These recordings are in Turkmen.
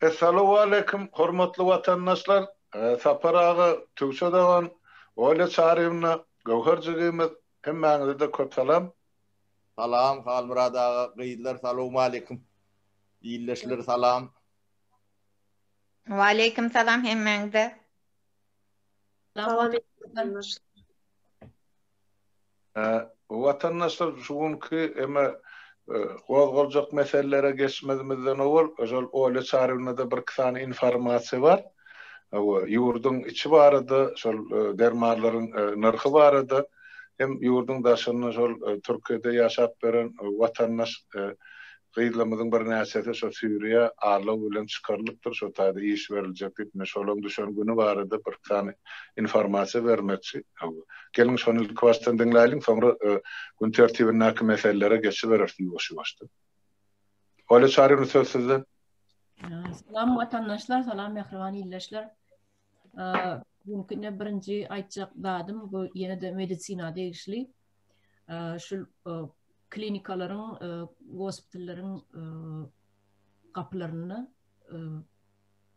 Assalamu alaikum, hormatly watandaşlar. Saparağı tügse dagan, öyle çağırımna, gowherjigimiz hemmäňize de köp salam. Salam, Halmurad ağa, gıydlar, salamu alaikum. İyileşler, salam. Wa alaikum salam hemmäňize. Watandaşlar şuňky eme gozgoljak meselelere geçmezimizden owul, özel öyle çağırımna da bir kısany informasiýa bar. Ýurdun içi barada, şol dermarlaryň narxy barada, hem ýurdun daşyny şol Türkiýede ýaşap beren watandaş gıydlamyzyň bir näsesi şo Suriýa arlyk bilen çykarlypdyr, şo taýda iş beriljek diýip şolum düşen güni barada bir tane informasiýa bermekçi. Gelin şonu ilk baştan dinleýin, sonra gün tertibindäki meselelere geçip berersiz başda. Öyle çağırýan söz sizden. Salam vatandaşlar, salam mehriban illeşler. Mümkün birinci aýtjak dadym bu ýene-de medisina degişli. Şu klinikalaryň, hospitallaryň kapylaryny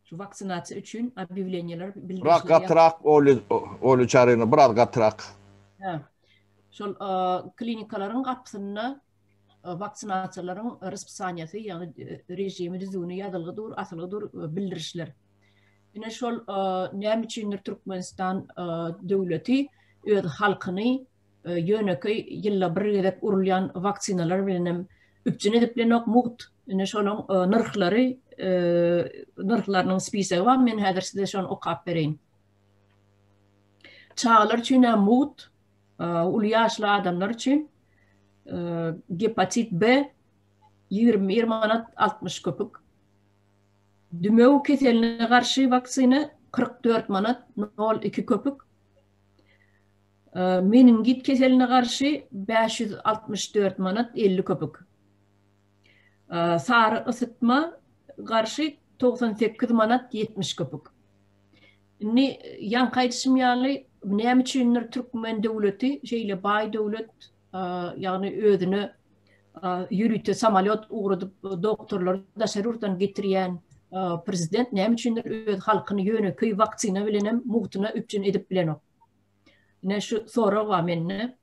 şu vaksinasiýa üçin obýewleniýeler bildirýär. Birak gatrak öyle çağırýany, biraz gatrak. Şol klinikalaryň kapysyny vaksinasiýalaryň raspysaniýasy, ýani rejimi düzgün ýazylgydyr, asylgydyr bildirişler. Ine şol näme üçindir Türkmenistan döwleti öz halkyny yöneki yılla bir gezek urulyan vaksinalar bilen üpçün edip bilenok muht. Ine şolun narhlarynyň spisigi var. Men häzir size şonu okap bereýin. Çağlar üçin muht, uly ýaşly adamlar üçin hepatit B 20 manat 60 köpük. Dümew keseline garşy vaksina 44 manat 0,2 köpük. Meningit keseline garşy 564 manat 50 köpük. Sarı ısıtma garşy 98 manat 70 köpük. Ni yan gaýdyşym ýaly näme üçindir Türkmen döwleti şeýle baý döwlet ýagny özüne ýürüte samolyot ugradyp doktorlar da şerurdan getirýän prezident näme üçindir öz halkyny ýöneköý vaksina bilen muhtyna üpçün edip bilenok. Ne şu soru var menne.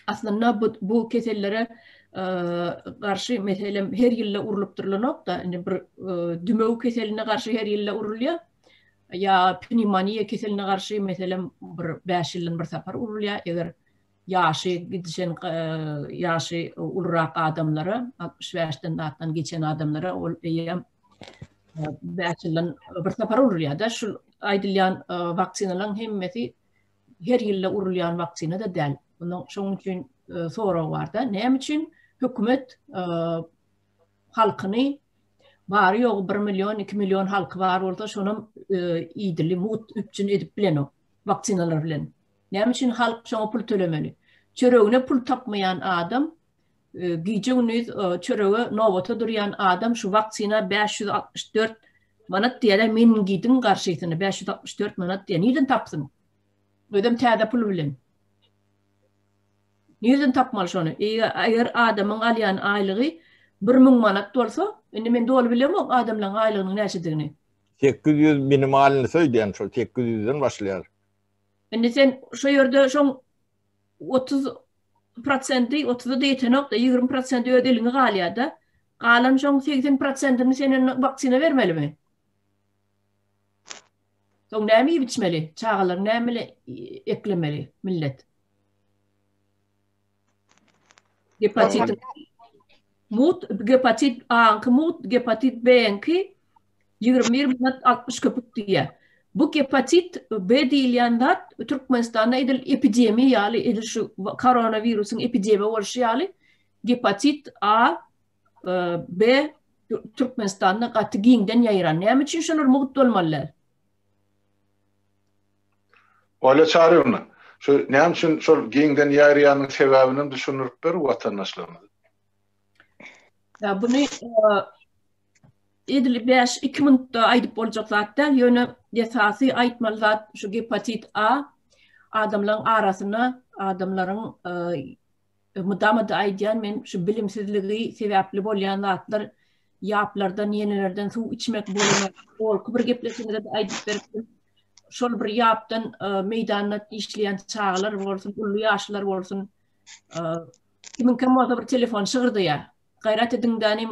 Aslında bu kesellere karşı mesela her yılla urulup durulanok da bir dümew keseline karşı her yılla urulýar. Ya pneumonia keseline karşı mesela bir 5 ýyldan bir sapar urulýar. Eger ýaşy gidişen ýaşy ulrak adamlara 65-den datdan geçen adamlara ol 5 ýyldan bir sapar urulýar da şu aýdylýan vaksinalaryň hemmesi her yılla urulyan vaksina da del. Şoň üçin soraw bar da. Näme üçin hökümet halkyny bary ýok 1 milyon 2 milyon halky bar bolsa şonum iýdili mut üçin edip bilenok vaksinalar bilen. Näme üçin halk şoňa pul tölemeli? Çöregine pul tapmayan adam giýjegini çörege nowata durýan adam şu vaksina 564 manat diýerler men giýdim garşysyny 564 manat diýen neden tapsyn? Ödem täze pul bilen. Nereden tapmaly şonu? Eger adamyň alýan aýlygy 1000 manat bolsa, indi men dol bilemok adamlaryň aýlygynyň näçedigini. 800 minimalini söýdän şol 800'den başlaýar. Indi sen şu ýerde şoň 30% 30 diýtenok da 20% ödeliňi galýar da. Galan şoň 80%ni senen vaksina bermelimi? Soň näme biçmeli? Çağalar näme eklemeli millet? Hepatit mut, hepatit A, mut, hepatit B, 20 manat 60 köpük diýär. Bu hepatit B diýilýän zat Türkmenistanda edil epidemiýa ýaly edil şu koronawirusyň epidemiýa bolşy ýaly hepatit A, B Türkmenistanda gaty giňden ýaýran. Näme üçin şolar muht bolmalylar? Öyle çağırýarlar. Şu näme üçin şol giňden ýaýranyň sebäbini düşünürip ber watandaşlarymyz. Ya bunu edil 2 minutda aýdyp boljak zatda ýöne esasy aýtmaly zat şu hepatit A adamlaryň arasyna adamlaryň mudamada aýdýan men şu bilimsizligi sebäpli bolýan zatlar yaplardan, yenilerden su içmek boluna, ol, bir gepleşinde de aydıp verip, şol bir yaptan meydanına işleyen çağlar bolsun, ullu yaşlar bolsun, kimin kim olsa bir telefon şığırdı ya, gayret edin danim,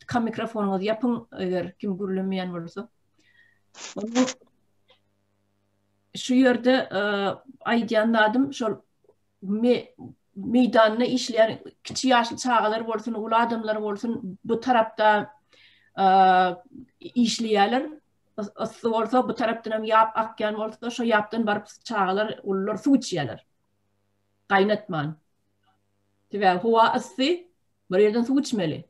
kam mikrofonunuzu yapın, eğer kim gürlemeyen olursa. Onun şu yerde aydiyanladım, şol meydanına işleyen küçük yaşlı çağlar bolsun, ulu adamlar bolsun, bu tarafta işleyeler. Olsa bu taraftan hem yap akyan olsa şu yaptan barıp çağlar ullar su içiyorlar. Kaynatman. Ve hava ısı bir yerden su içmeli.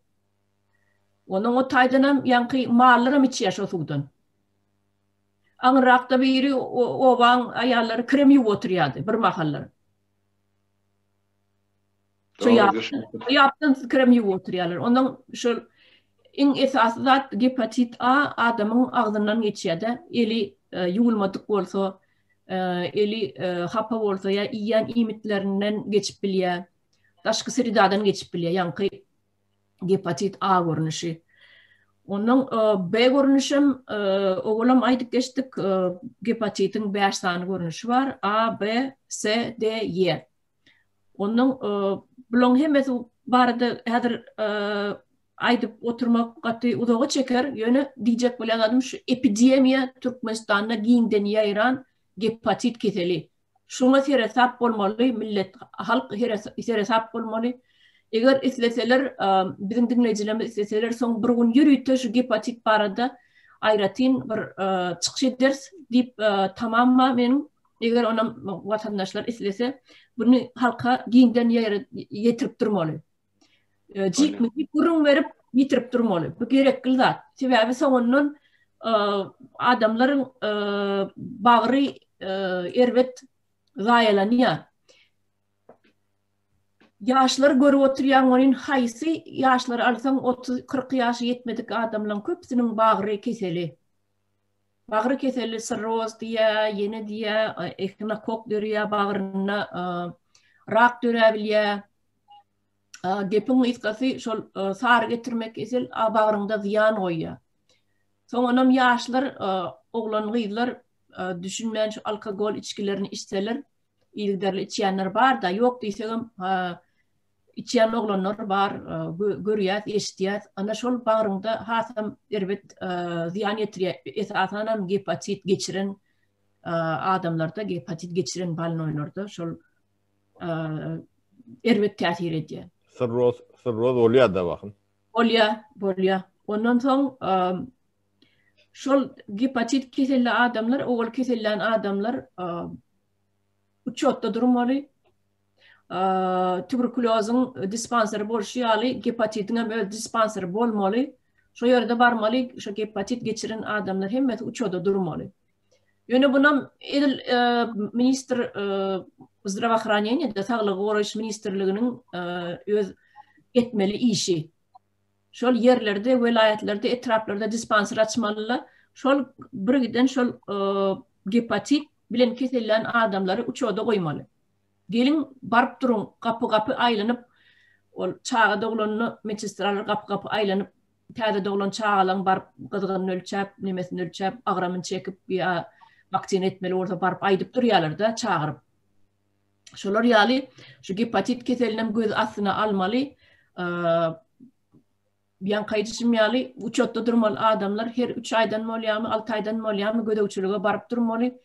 Onun o taydan hem yankı mağallarım içiyor şu sudan. Anırakta biri oban ayarları krem yuva oturuyordu bir mahallar. Şu yaptan krem yuva oturuyorlar. Ondan şu en esası zat hepatit A adamın ağzından geçiyor da eli yuvulmadık olsa eli hapa olsa ya yiyen imitlerinden geçip biliyor. Taşkı siridadan geçip biliyor. Yankı hepatit A görünüşü. Onun B görünüşüm oğulam aydık geçtik hepatitin 5 tane görünüşü var. A, B, C, D, Y. Onun bulun hemen vardı hadır aydıp oturmak katı uzağa çeker. Yönü diyecek bilen adım şu epidemiya Türkmenistan'da giyinden yayıran hepatit keseli. Şuna hesap olmalı, millet, halk hesap olmalı. Eğer isteseler, bizim dinleyicilerimiz isteseler son bir gün yürüyüp şu hepatit barada ayratin bir çıkış ederiz deyip tamamma benim eğer ona vatandaşlar istese bunu halka giyinden yetirip durmalı. Cikmi kurun verip yitirip durmalı. Bu gerekli zat. Sebebi sonunun adamların bağrı ervet gayelanıyor. Yaşlar görüp oturuyan onun haysı yaşlar alsan 30-40 yaşı yetmedik adamların köpsünün bağrı keseli. Bağrı keseli sirroz diye, yeni diye, ekna kok dörüye, bağrına rak dörebiliye. Gepin iskası şol sar getirmek esel bağrında ziyan koyuyor. Sonunun yaşlar oğlan gıydılar düşünmeyen şu alkogol içkilerini içseler ilgilerli içiyenler var da yok diysem içiyen oğlanlar var görüyat, eşitiyat. Ana şol bağrında hasam erbet ziyan getiriyor. Esasen hepatit geçiren adamlarda hepatit geçiren balın oynardı. Şol erbet tesir ediyor. Sırroz oluyor da bakın. Oluyor. Ondan sonra şol hepatit keselli adamlar, oğul kesellen adamlar uçotta durmalı. Tuberkulozun dispanseri bolşiyalı, hepatitin hem öyle dispanseri bolmalı. Şu yerde barmalı, şu hepatit geçiren adamlar hem uçotta durmalı. Yönü buna minister zdravохранения da Sağlık Koruş Ministerliğinin öz etmeli işi. Şol yerlerde, velayetlerde, etraflarda dispanser açmalılar. Şol birgiden şol hepatit bilen keselen adamları uçoda koymalı. Gelin barıp durun, kapı aylanıp, çağı doğulanını meçistralar kapı aylanıp, tәді doğulan çağılan barıp, qızğının ölçep, nemesini ölçep, ağramını çekip, ya vaksin etmeli orta barıp aydıp duruyorlar da çağırıp. Şolar yali, şu hepatit keselinin göz aslına almalı, yan kayıtışım yali, uçotta durmalı adamlar, her 3 aydan mı oluyor mu, 6 aydan mı oluyor mu, göde uçuluğa barıp durmalı,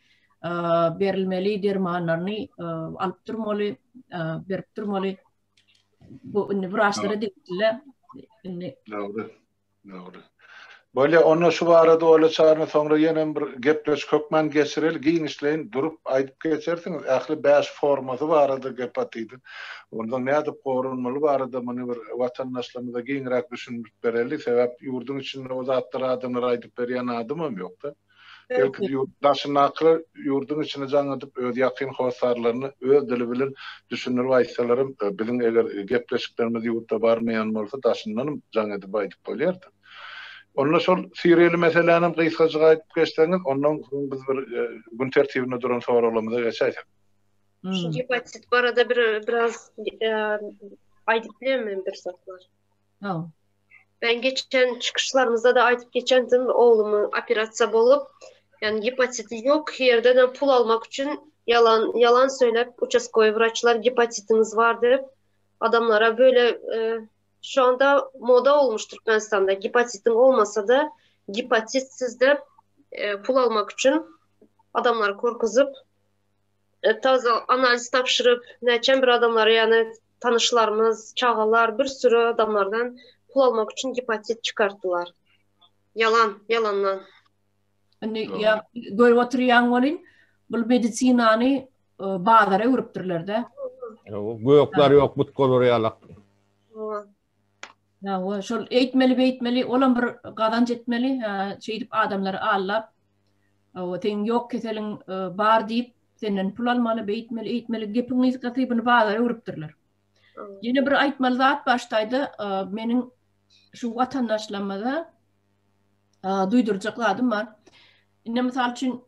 verilmeli dermanlarını alıp durmalı, verip durmalı. Bu vraçlara diktiler. Doğru. Böyle onu şu arada öyle çağırma sonra yine bir gepleş kökmen geçirel giyin işleyin durup ayıp geçersiniz. Ahli 5 forması var arada hepatitin. Ondan ne adıp korunmalı var arada bunu bir vatandaşlarımıza giyinrak düşünüp bereli sebep yurdun içinde o zatlar adımlar ayıp beriyen adımım yok da. Belki yurttaşın aklı yurdun içine can atıp öz yakın hosarlarını öz dili bilen düşünür vaysalarım bizim eğer gepleşiklerimiz yurtta barmayan olsa daşınlanım can edip ayıp böylerdi. Ondan sonra Siriyeli meselenin kıyıskacı ayıp geçtiğiniz ondan biz bir gün tertibine duran sorularımıza geçeceğiz. Şu hepatit bu arada biraz ayıp bilemem bir satlar. Ben geçen çıkışlarımızda da aytıp geçendim, oğlumu operatsiya bolup, yani hepatiti yok, yerden pul almak için yalan söylep, uçaskoy vraçlar hepatitiniz var deyip adamlara böyle şu anda moda olmuş Türkmenistan'da. Hepatitin olmasa da hepatitsiz de pul almak için adamları korkuzup taze analiz tapşırıp neçen bir adamları, yani tanışlarımız, çağalar, bir sürü adamlardan pul almak için hepatit çıkarttılar. Yalandan. Hani ya görüp oturuyan olin bu medisinani bağlara urupturlar da. Gökler yok, butkolor yalak. Ya o şol eğitmeli olan bir qadan jetmeli, şeydip adamları allap o ten yok keselin bar deyip senden pul almalı, eğitmeli gepiniz qatybını bağlara urupturlar. Yine bir aytmalı zat baştaydı, menin şu vatandaşlamada duyduracaklarım var. Ne misal için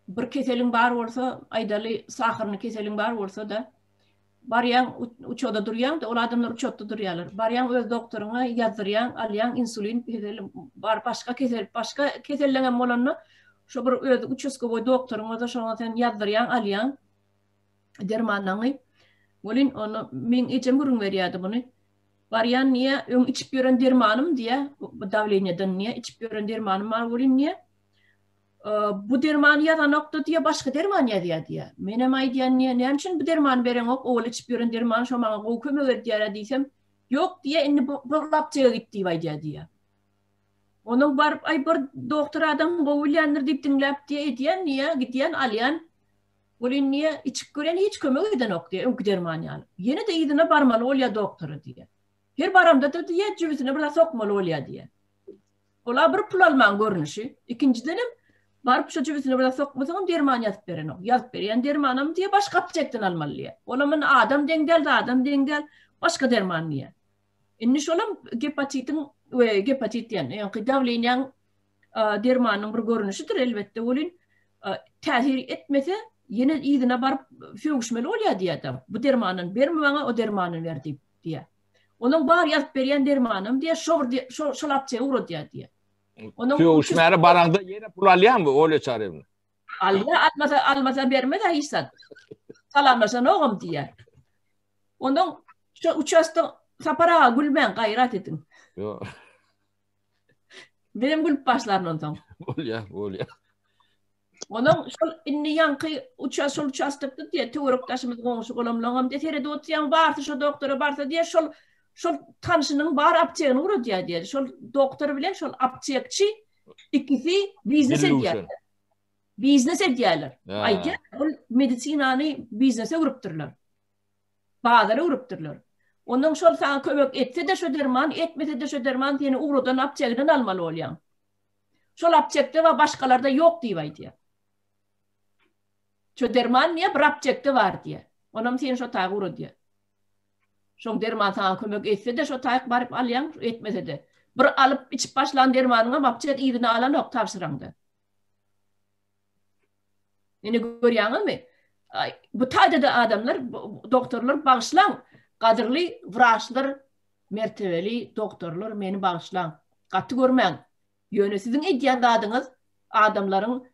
bir keselin bar olsa, aydalı saharını keselin bar olsa da baryan uçoda duruyan da ol adamlar uçoda duruyorlar. Baryan öz doktoruna yazdıryan, alyan insülin bar başka kesellerine molanna şu bir öz uçoskoy doktoruna da şona sen yazdıryan, alyan dermanını. Olin onu min içem burun veriyordu bunu. Baryan niye içip gören dermanım diye davleniyeden niye içip gören dermanım var olin niye? Bu derman ya da nokta diye başka derman ya diye. Menem ay diyen niye? Ne için bu derman veren ok? Oğul içip gören derman şu bana o kömür diye diysem yok diye inni lapçaya gitti vay diye. Onun var ay bir doktor adam boğulyandır deyip dinlep diye niye gidiyen alyan. Olin niye içip gören hiç kömür eden ok diye. Ön derman yani. Yine de idine barmalı ol ya doktoru diye. Her baramda da diye cübüsüne burada sokmalı ol ya diye. Ola bir pul alman görünüşü. İkinci denem barıp şu cübüsüne burada sokmasan derman yazıp verin o. Yazıp veren dermanım diye başka apçekten almalıya. Olamın adam dengel başka derman niye. İnniş olam hepatit yani davleyen dermanın bir görünüşüdür elbette. Olin tehir etmese yine idine barıp fügüşmeli ol ya diye adam. Bu dermanın verme bana o dermanın verdi diye. Onun bar yazıp veren dermanım diye şol apçaya uğru diye. Fügüşmeli baranda yine pul alyan mı? Öyle çarem. Almasa verme de hisset. Salamasa oğlum diye. Onun şu uçasta sapara gülmen gayret edin. Yok. Benim gülüp başlarım ondan. Ol ya. Onun şol inni yankı uçastıktı diye teorik taşımız konuşu olamlığım diye terede otuyan varsa şu doktora varsa diye şol tanışının bar apçığını vurur diye. Şol doktor bilen şol apçıkçı ikisi biznes ediyorlar. Ayca medisinanı biznese vurupturlar. Bağlara vurupturlar. Onun şol sana kömök etse de şu derman, etmese de şu derman diye uğrudan apçığından almalı olayan. Şol apçıkta ve başkalarda yok diye. Şu derman niye bir apçıkta var diye. Onun senin şu tağı uğru diye. Şu derman sana kömök etse de şu tağı barıp alayan, etmese de. Bir alıp içip başlan dermanına apçık iyidini alan yok tavsırandı. Yine görüyorsun mu? Bu tayda adamlar, doktorlar bağışlan. Kadırlı vraçlar, mertebeli doktorlar beni bağışlan. Katı görmeyin. Yönü sizin ediyen adınız adamların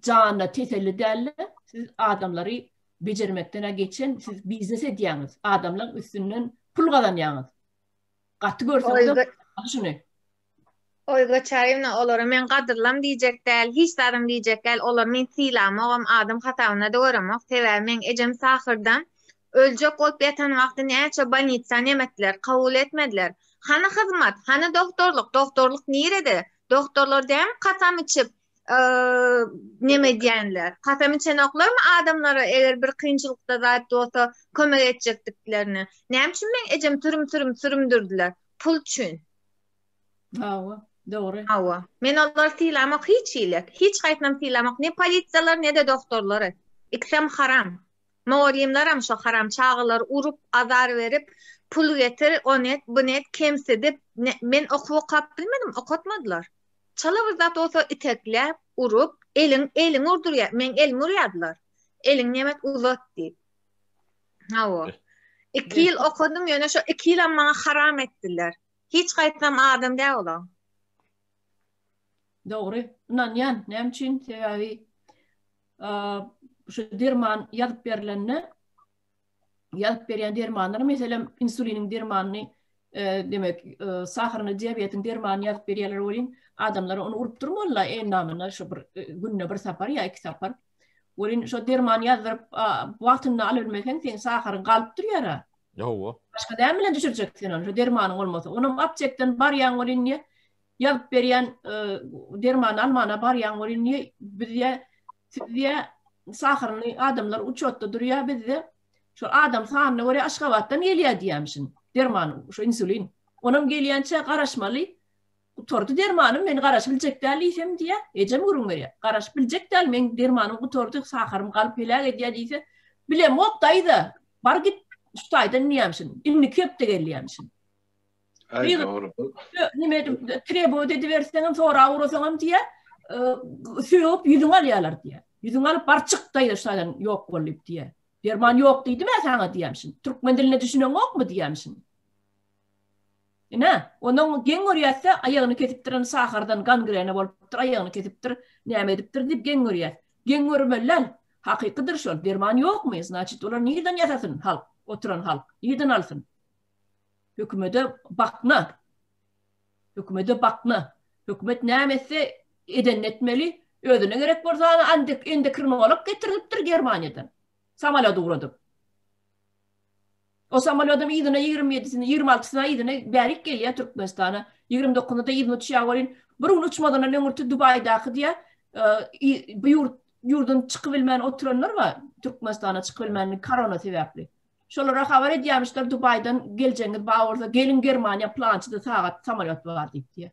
canına teselli derler. Siz adamları becermekten geçen, siz biznes ediyorsunuz. Adamların üstünden pul kazanıyorsunuz. Katı görseniz de şunu. Oyga çayımna olara men qadırlam diyecek del, hiç adam diyecek del, olar men silamam adam hatawna da öğrenmek, sever men ejem sahırdan ölecek olup yatan vaqti näçe banitsan emetler, kabul etmediler. Hana hizmet, hana doktorluk nirede? Doktorlar dem kasam içip neme diyenler. Kasam içen oklar mı adamlara eğer bir kıyınçılıkta zat olsa kömek edecektiklerini? Näçin men ejem sürümdürdüler. Pul çün. Doğru. Awa. Men onlar silamak hiç iyilik. Hiç kaytnam silamak. Ne politsiyalar ne de doktorları. İksem haram. Mağolimlaram şu haram çağılar urup azar verip pul getir onet bunet kemsedip men okuw kap bilmedim okutmadılar. Çalabır zat olsa iteklep urup elin urduruyor. Men elin uryadılar. Elin nemet uzat deyip. Awa. 2 yıl okudum ýöne şu 2 yıl bana haram etdiler. Hiç gaýtmam adam däl olam. Doğru. Unan yan, näme üçin? Sebebi şu derman ýazyp berilenne, ýazyp berýän dermanlar, meselem insulinin dermanyny, demek saharyny, diabetin dermanyny ýazyp berýärler bolýan, adamlar onu urup durmalylar, namyna şu bir günne bir sapar ýa 2 sapar. Bolýan şu dermany ýazyp wagtyny alabilmesen sen saharyň galyp durýar. Yo. Başka näme bilen düşüreceksin onu? Şu dermanyň bolmasa, onu aptekden barýan bolýan, ýazyp berýän dermany almana barýan bolýan, bizde saharyny adamlar uçotda durýar, bizde şu adam sahanyna göre Aşgabatdan gelýär diýämişin. Derman, şu insulin. Onam gelýänçe garaşmaly. Utordu dermanım, men garaş biljek däl diýsem diýe, ejem gurun berýär. Garaş biljek däl, men dermanyny utordu, saharym galyp pelak edýär diýse, bilem okdaýdy. Bar git şutaýdan diýämişin. Inni köp de gelýärmişin. Ay doğru. Nime trebo dedi verseňem, sonra awrasaňam diýe, söýüp ýüzüň alýarlar diýe. Ýüzüň alyp bar çykdaýdy şutaýdan ýok bolup diýe. Derman ýok diýdi men saňa diýämişin. Türkmen diline düşüneň okmy diýämişin. Ne? Onun gen görýärse aýagyny kesipdiren sahardan gangrena bolupdyr, aýagyny kesipdir, näme edipdir diýip gen görýär. Gen görmeler hakykydyr şol. Derman ýokmy? Значит, olar nirden ýatasyn halk, oturan halk? Nirden alsyn? Hökümete bakna. Hökümete bakna. Hökümet nämesi eden etmeli? Özüne gerek bolsa endokrinolog getiripdir Germaniýadan. Samalada uğradım. O samalodam ýylyna 27-sine 26-syna ýylyna bärik gelýär Türkmenistana. 29-da da ýylyna uçýar bolýan. Bir gün uçmadan öňürti Dubaýdaky diýe bu ýurdan çykyp bilmän oturanlar bar. Türkmenistana çykyp bilmän korona sebäpli. Şolara habar edýärmişler Dubaýdan geljeňiz bagorda gelin Germaniýa plançyda sagat samalot bar diýip diýe.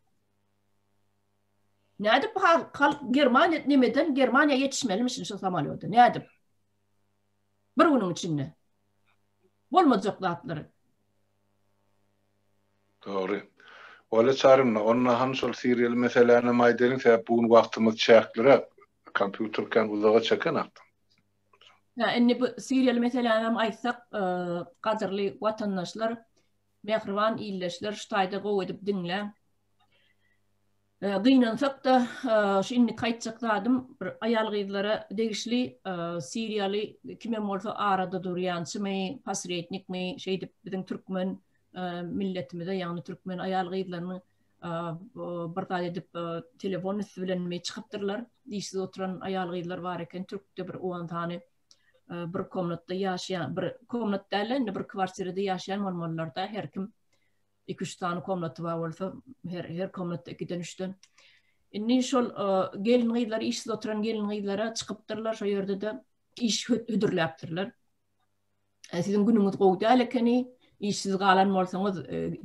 Näde bu halk Germaniýa nimeden Germaniýa ýetişmelimişin şu samalota? Näde? Bir günün içinde. Bolmajak zatlary. Doğru. Ola çarymna, onna han şol serial meselelerini maýdaryň sebäp bugün wagtymyz çäkleri, kompýuterken uzağa çeken akdy. Ya indi bu serial meselelerini aýtsak, gadyrly watandaşlar, mehriban ýyldaşlar şutaýda gowy edip diňle. Gynansak da şu inni kaýtjakladym, bir aýal gyzlara degişli serialy kimem bolsa arada durýançymy, pasretnikmi, şeýdip biziň türkmen milletimize, ýagny türkmen aýal gyzlaryny bir edip telefon bilen mi çykypdyrlar. Diýsiz oturan aýal gyzlar bar eken, türkde bir 10 tane bir komnatda ýaşaýan, bir komnatda elende bir kwartirede ýaşaýan bolmalylarda her kim 2-3 tane komnatı var bolsa her komnatda 2-den 3-den. Inni şol gelin gyzlar, işsiz oturan gelin gyzlara çykypdyrlar, şo ýerde de iş hüdürläpdirler. Siziň günüňiz gowda lekeni işsiz galan bolsaňyz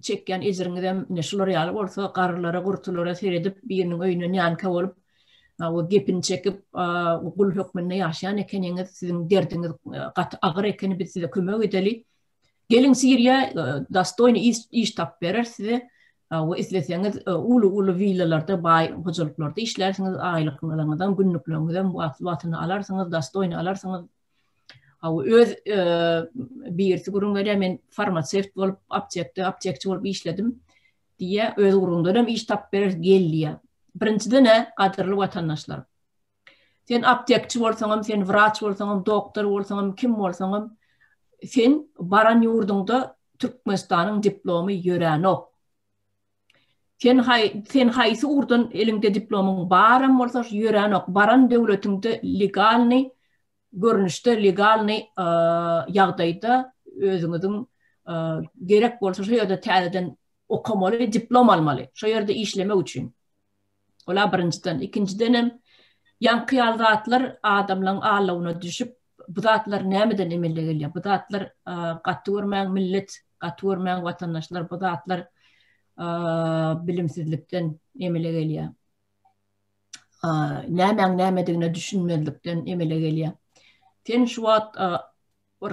çekýän ejriňizem neşler ýaly bolsa garlara, gurtulara seredip biriniň öýüne ýanka bolup o gepini çekip gul hökmünde ýaşaýan ekeniňiz, siziň derdiňiz agyr ekeni biz size kömek edeli. Gelin Siriya dastoyny iş tap berer size. O isleseňiz ulu villalarda, baý hojuluklarda işlersiňiz, aýlyklaryňyzdan, günlükleриňizden bu watyny alarsyňyz, dastoyny alarsyňyz. O öz birisi gurunga men farmasevt bolup aptekçi bolup işledim diye öz gurundan iş tap berer gelýär. Birincide ne? Gadyrly watandaşlar. Sen aptekçi bolsaňam, sen wraç bolsaňam, doktor bolsaňam, kim bolsaňam, sen baran ýurdunda Türkmenistanyň diplomy ýören ok. Sen haýsy urdan elinde diplomyň baram bolsa ýören ok. Baran döwletiňde legalny görnüşde legalny ýagdaýda özüňiziň gerek bolsa şo ýerde täzeden okamaly, diplom almaly. Şo ýerde işlemek üçin. Ola birinciden. İkinciden hem ýanky zatlar adamlaryň ağlawyna düşüp bu zatlar nämeden emelle gelýär? Bu zatlar gatty görmäň millet, gatty görmäň watandaşlar, bu zatlar bilimsizlikden emelle gelýär. Nämedigine düşünmezlikden emelle gelýär. Sen şu wagt bir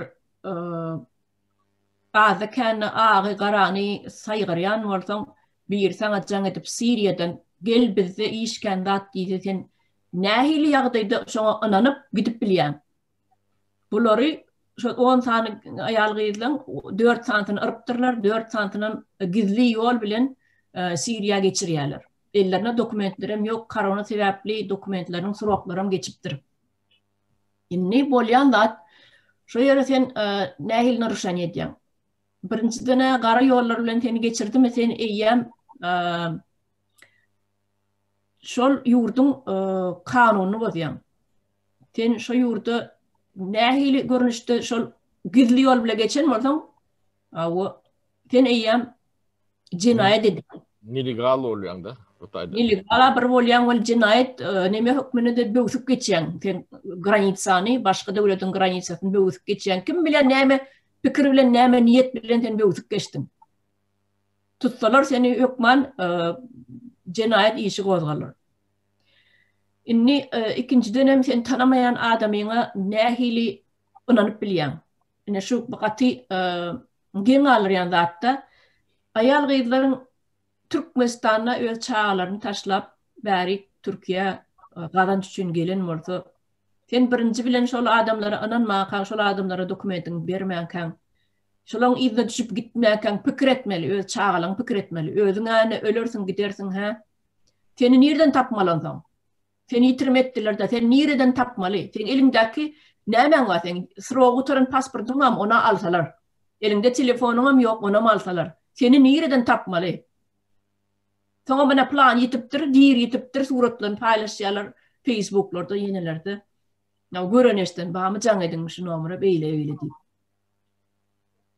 bazı kän agy garany saýgyryan bolsaň bir saňa jaň edip Siriýadan gel bizde işken zat diýse sen nähili ýagdaýda şoňa inanyp gidip bilýän. Bulary şu 10 tane ayal gıydılan 4 santını ırptırlar, 4 santının gizli yol bilen Siriya geçiriyorlar. Ellerine dokumentlerim yok, korona sebepli dokumentlerin suroqlarım geçiptir. Inni bolyan da şu yere sen nehilini rüşan ediyem. Birinciden qara yollar bilen seni geçirdim ve sen eyyem şol yurdun kanunu bozuyan. Sen şu yurdu nehili görünüşte şol gizli yol bile geçen bolsam, sen eyyem cinayet edin. Illegal oluyor da. Illegal bir bolyan wal cinayet neme hükmüne de böğüsüp geçen. Sen granitsani başka devletin granitsasını böğüsüp geçen. Kim bilen neme fikir bilen neme niyet bilen sen böğüsüp geçtin. Tutsalar seni hükman cinayet işi qozgalar. Inni ikinci dönem sen tanımayan adamına nehili inanıp bilyen. Ine şu bakati gen alır yanda hatta ayal gıydıların Türkmenistan'a öz çağlarını taşlap bari Türkiye qadan üçün gelen bolsa sen birinci bilen şol adamlara inanmakan, şol adamlara dokumentin bermekan, şolun izine düşüp gitmekan pikir etmeli, öz çağlaryň pikir etmeli. Özüňe ölürsin gidersin ha. Seni nereden tapmalansan? Seni yitirmetdiler da sen nereden tapmalı? Sen elindeki nämen var sen? Sıroğu turan pasportun var ona alsalar. Elinde telefonun yok ona alsalar. Seni nereden tapmalı? Sonra bana plan yetiptir, dir yetiptir, suratlarını paylaşıyorlar Facebook'larda, yenilerde. Ya görünüşten bağımı can edinmiş numara böyle deyip.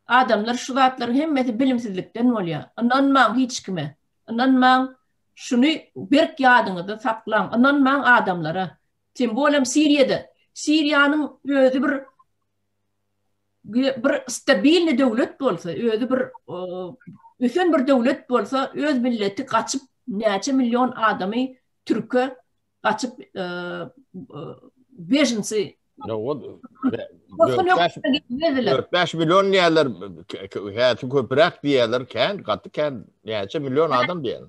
Adamlar şu zatların hemmeti bilimsizlikten oluyor. Ananmam hiç kime. Ananmam şunu bir yadınızda saklan. Ananmam adamlara. Sen bu olam Suriye'de. Suriye'nin özü bir stabil devlet bolsa, özü bir bütün bir devlet bolsa, öz milleti kaçıp neçe milyon adamı Türkiye kaçıp beşinci 4-5 milyon diýerler, häti köpürek diýerler, kän neçe milyon adam diýerler.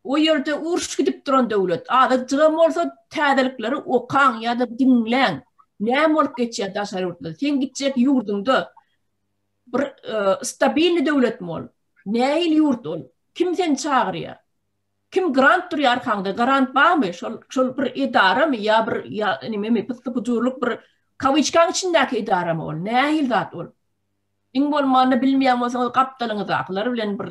O yerde uruş gidip duran devlet. Adaçığım olsa täzelikleri okan ya da dinlen. Näme bolup geçýär daşarutda? Sen gitjek yurdunda bir stabil devlet mol. Näil yurt ol? Kim sen çağırýar? Kim grant durýar arkanda? Grant barmy? Şol bir idaramy ya bir ya neme pıtlıpıcurluk bir kavyçkan içindäki idaramy ol? Näil zat ol? Iň bolmany bilmeýän bolsaňyz gapdalyňyz aklary bilen bir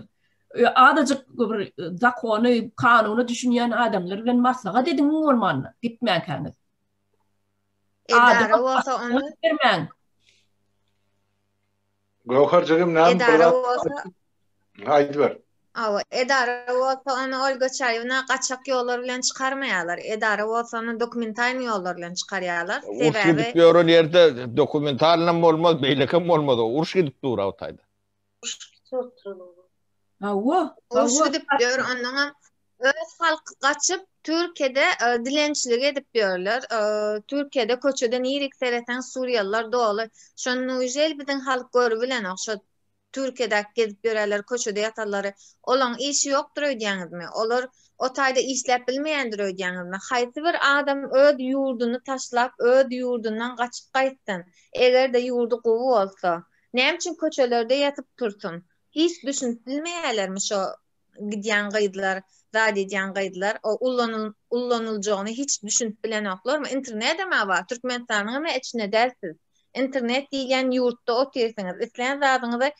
adacık bir zakonu, kanunu düşünýän adamlar bilen maslahat edin bolmany. Gitmäkäňiz. Edara bolsa onu bermän. Gowharjygym näme edara bolsa Haydi ver. Awa edara bolsa onu Olga Çaryevna qaçak yollar bilen çykarmaýarlar. Edara bolsa onu dokumentarny yollar bilen çykarýarlar. Uruş gidip ýören ýerde dokumentarly bolmaz, beýlekem bolmaz. Uruş gidip dur awtaýda. Uruş gidip dur ondan öz halky qaçyp Türkiye'de dilençilik edip ýörler. Türkiye'de köçeden ýerik sereten Suriyallar doly. Şonu ujel biziň halk görüp bilen okşa Türkiye'de gezip ýörerler, köçede ýatarlary. Olaň işi ýokdur öýdýäňizmi? Olar o taýda işläp bilmeýändir öýdýäňizmi? Haýsy bir adam öz ýurduny taşlap, öz ýurdundan gaçyp gaýtdyn. Eger de ýurdu gowy bolsa, näme üçin köçelerde ýatyp tursun? Hiç düşünüp bilmeýärlermi şo gidýän gaýdylar, zat edýän gaýdylar, o ullanyljagyny hiç düşünüp bilen oklarmy? Internetde mi bar? Türkmenistanyň hem içine dersiz. İnternet diýen ýurtda oturýarsyňyz, isleýän zadyňyzy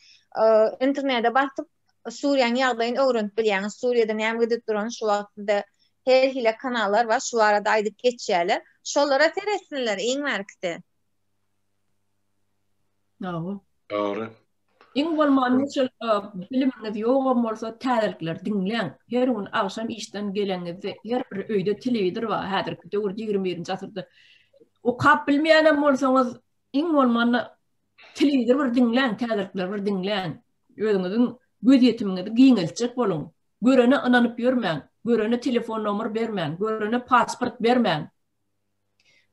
internetde basyp Suriýanyň ýagdaýyny öwrenip bilýäňiz. Suriýede näme gidip duran şu wagtda her hile kanallar var, şu arada aýdyp geçýärler. Şolara teresinler iň merkde. Doğru. Iň bolmany şol bilimiňiz ýok bolsa täzelikler dinleň. Her gün akşam işden geleňizde her bir öýde telewizor bar. Häzirki döwür 21-nji asyrda. O kap bilmeýän bolsaňyz iň bolmany telewizor bir dinleň, täzelikler bir dinleň. Özüňiziň göz ýetimiňizi giňelçek bolun. Görene inanyp ýörmäň, görene telefon nomer bermäň, görene pasport bermäň.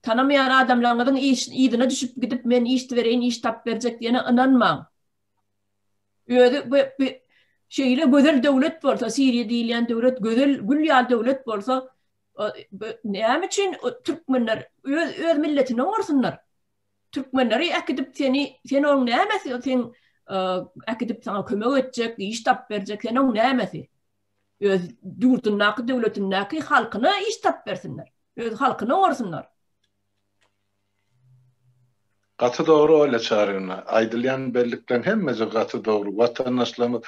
Tanamayan adamlardan iyidine düşüp gidip men iş vereyim, iş tap verecek diyene inanmam. Öyle bir şeyle güzel devlet varsa, Suriye diýilen devlet, güzel gülýär devlet varsa, näme üçin Türkmenler öz milletine varsunlar? Türkmenleri akidip sen onun nämesi sen akidip sana kömek edecek, iş tap verecek, sen onun nämesi? Öz yurdunnaki, devletinnaki halkına iş tap versinler. Öz halkına orsunlar. Katı doğru öyle çağırıyorlar. Aydılyan bellikten hemmece katı doğru. Vatandaşlarımız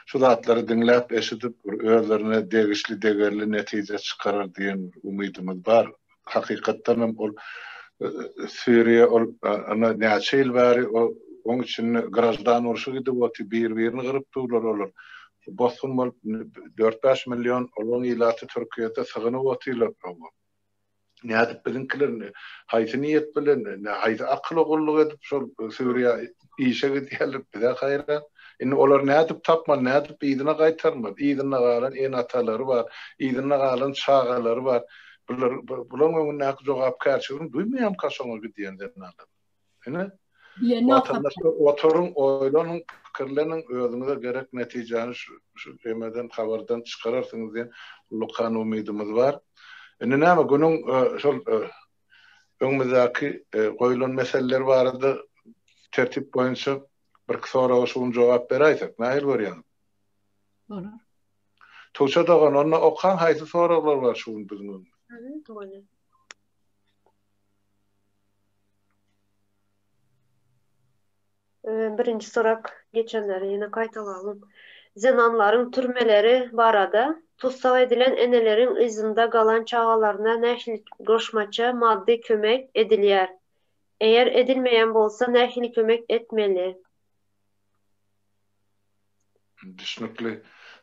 şu zatları dinleyip eşitip özlerine değişli değerli netice çıkarır diyen umudumuz var. Hakikaten o Suriye ana neçil bari o onun için grajdan uruşu gidip o birini kırıp tuğlar olur. Boston 4-5 milyon olan ilatı Türkiye'de sığını otuyla ne edip bilinkiler haytı niyet bilen haytı akıllı kulluk edip Suriye işe gidiyorlar bir de hayran. Olar ne edip tapmal, ne edip idine kaytarmal. İdine kalan en ataları var, idine kalan çağaları var. Bunların ne cevap karşılığını duymayam kaşona gidiyenden alır. Vatandaşlar oturun, oylanın, fikirlerinin özünüze gerek neticeni şu demeden haberden çıkarırsınız diye lukan umidimiz var. Ama günün önümüzdeki koyulan meseleler vardı. Tertip boyunca bir soru şunu cevap vereydik. Nähil görýän? Olur. Tuğça dağın onunla okan haytı sorular var şunu bizim. Birinci sorak geçenleri yine kaytalalım. Zenanların türmeleri barada tutsak edilen enelerin izinde kalan çağalarına nähili goşmaça maddi kömek edilýär. Eğer edilmeyen bolsa nähili kömek etmeli. Düşünükli.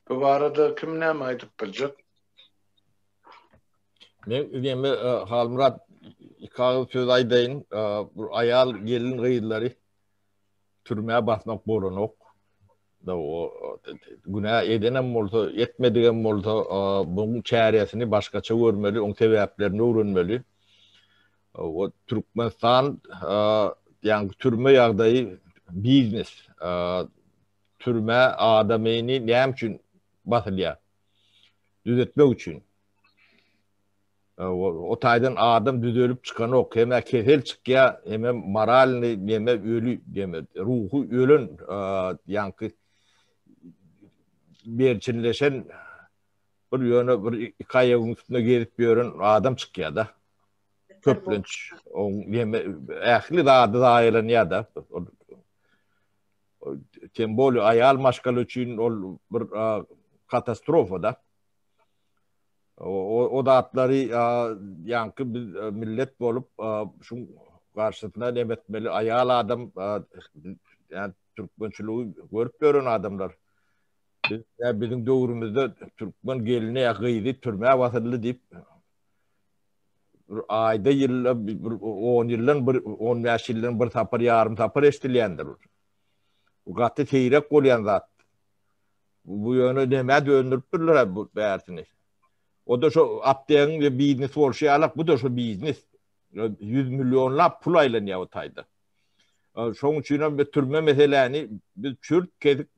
Bu arada kim näme aýdyp biljek? Men Halmurat ikağı söz aýdaýyn, bu ayal gelin gıýdylary türmäe basmak bolanok. Da o günah edenem bolsa, etmedigen bolsa bunun çäresini başgaça görmeli, onun sebäplerini öwrenmeli. O Türkmenistan yani türme ýagdaýy biznes. Türme adamyny näme üçin basylýar? Düzetmek üçin. O taýdan adam düzelip çykan ok, hem kesel çykýa, hem moralny, hem ölü, hem ruhu ölen ýanky berçinleşen bir ýöne bir ikaýagyň üstüne gelip ýören adam çykýar da. Köplenç, hem ähli zady aýrlanýar da. Tembol ayal maşgaly üçin ol bir katastrofa da. O datlary ýanky millet bolup şu garşysyna demetmeli ayal adam ýani türkmençiligi görüp gören adamlar. Bizim döwrümizde türkmen gelini ýakydy türmäe basyldy diýip aýda ýylla 10 ýyldan 15 ýyldan bir tapar ýarym tapar eşdilýändir. Bu gaty teýrek bolýan zat. Bu ýöne näme döndürüp durlar bu bärsini. O da şu apteň we biznes bolşýarlar, bu da şu biznes. 100 milyonlap pul aýlanýar o taýda. Şoň üçin bir türme meseleni biz çürt kedik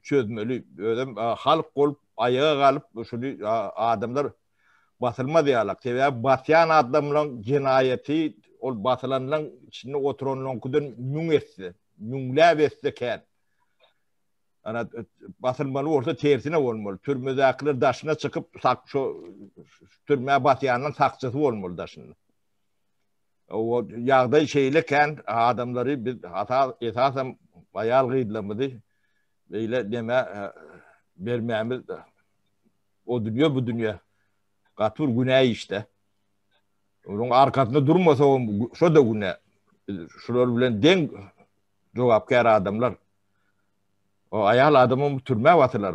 çözmeli. Ödem halk bolup ayağa galyp şunu adamlar basylma diýerler. Sebäbi basýan adamlaryň jinayeti ol basylanyň içinde oturanlardan müň etse, müňläp etse kän. Ana basylmaly bolsa tersine bolmaly. Türmedäkiler daşyna çykyp şu türmäe basýanyň sakçysy bolmaly daşyna. O ýagdaý şeýleken adamlary biz hata esasam ayal gıydlamady. Beýle deme bermämiz o dünýä bu dünýä. Gatur günäý işte. Onun arkasında durmasa şo da günä. Şular bilen deň jogapkar adamlar. O ayal adamı türmäe batylar.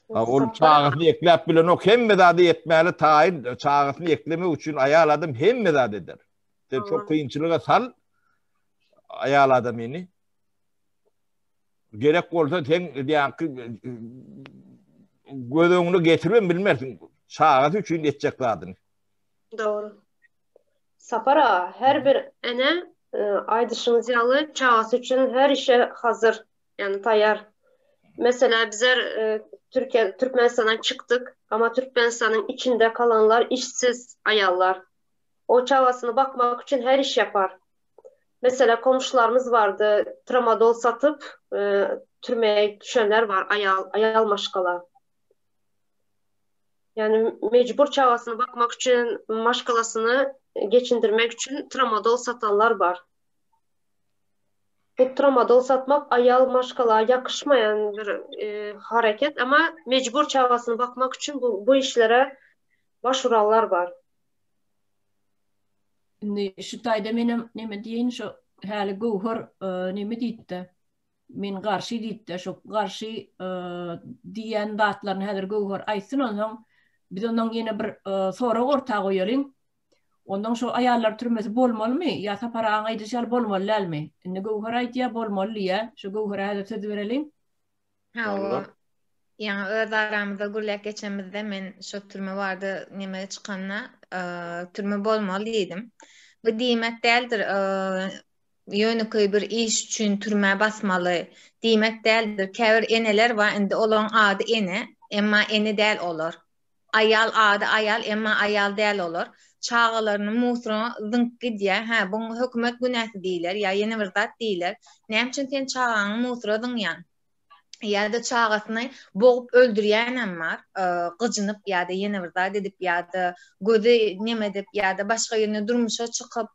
Ol çağasyny ekläp bilen o hemme zady etmäli taýyn çağasyny eklemek üçin ayal adam hemme zady eder. Çok kıyınçılığa sal ayal adamyny. Gerek bolsa sen ýanky gözüňi getirmem bilmersin. Çağasy üçin etjek zadyny. Doğru. Sapara her bir ene aýdyşyňyz ýaly çağasy üçin her işe hazır. Yani taýar. Mesela bizler Türkmenistan'dan çıktık ama Türkmenistan'ın içinde kalanlar işsiz ayallar. o çağasını bakmak için her iş yapar. Mesela komşularımız vardı, tramadol satıp türmeye düşenler var, ayal maşkala. Yani mecbur çağasını bakmak için, maşkalasını geçindirmek için tramadol satanlar var. Bu tramadol satmak ayal maşkala yakışmayan bir hareket ama mecbur çağasını bakmak için bu işlere başvuranlar var. Şu tayda benim neme diyen şu hali gohor neme deydi. Men karşı deydi. Şu karşı diyen datlarını hedir gohor aysın ondan biz ondan yine bir soru ortağa koyalım. Ondan şu ayarlar türmesi bolmalı mı? Ya sapara ağaydı şal bolmalı mı? Ne gohor aydı ya bolmalı ya. Şu gohora hedir söz verelim. Ha, yani öz aramızda gürlek geçemizde men şu türme vardı neme çıkanla türme bolmalıydım. Bu diyemek değildir. Yönü bir iş için türme basmalı. Diyemek değildir. Kevir eneler var. Indi olan adı ene. Emma ene değil olur. Ayal adı ayal. Emma ayal değil olur. Çağalarının musruna zınk gidiyor. Ha, bunu hükümet günahı değiller. Ya yeni bir zat değiller. Ne için sen çağağının musruna zınyan? Ya da çağasını boğup öldürýän var, gıcınıp ya da yeni bir zat edip ya da gözi nemedip ya da başka yerine durmuşa çıkıp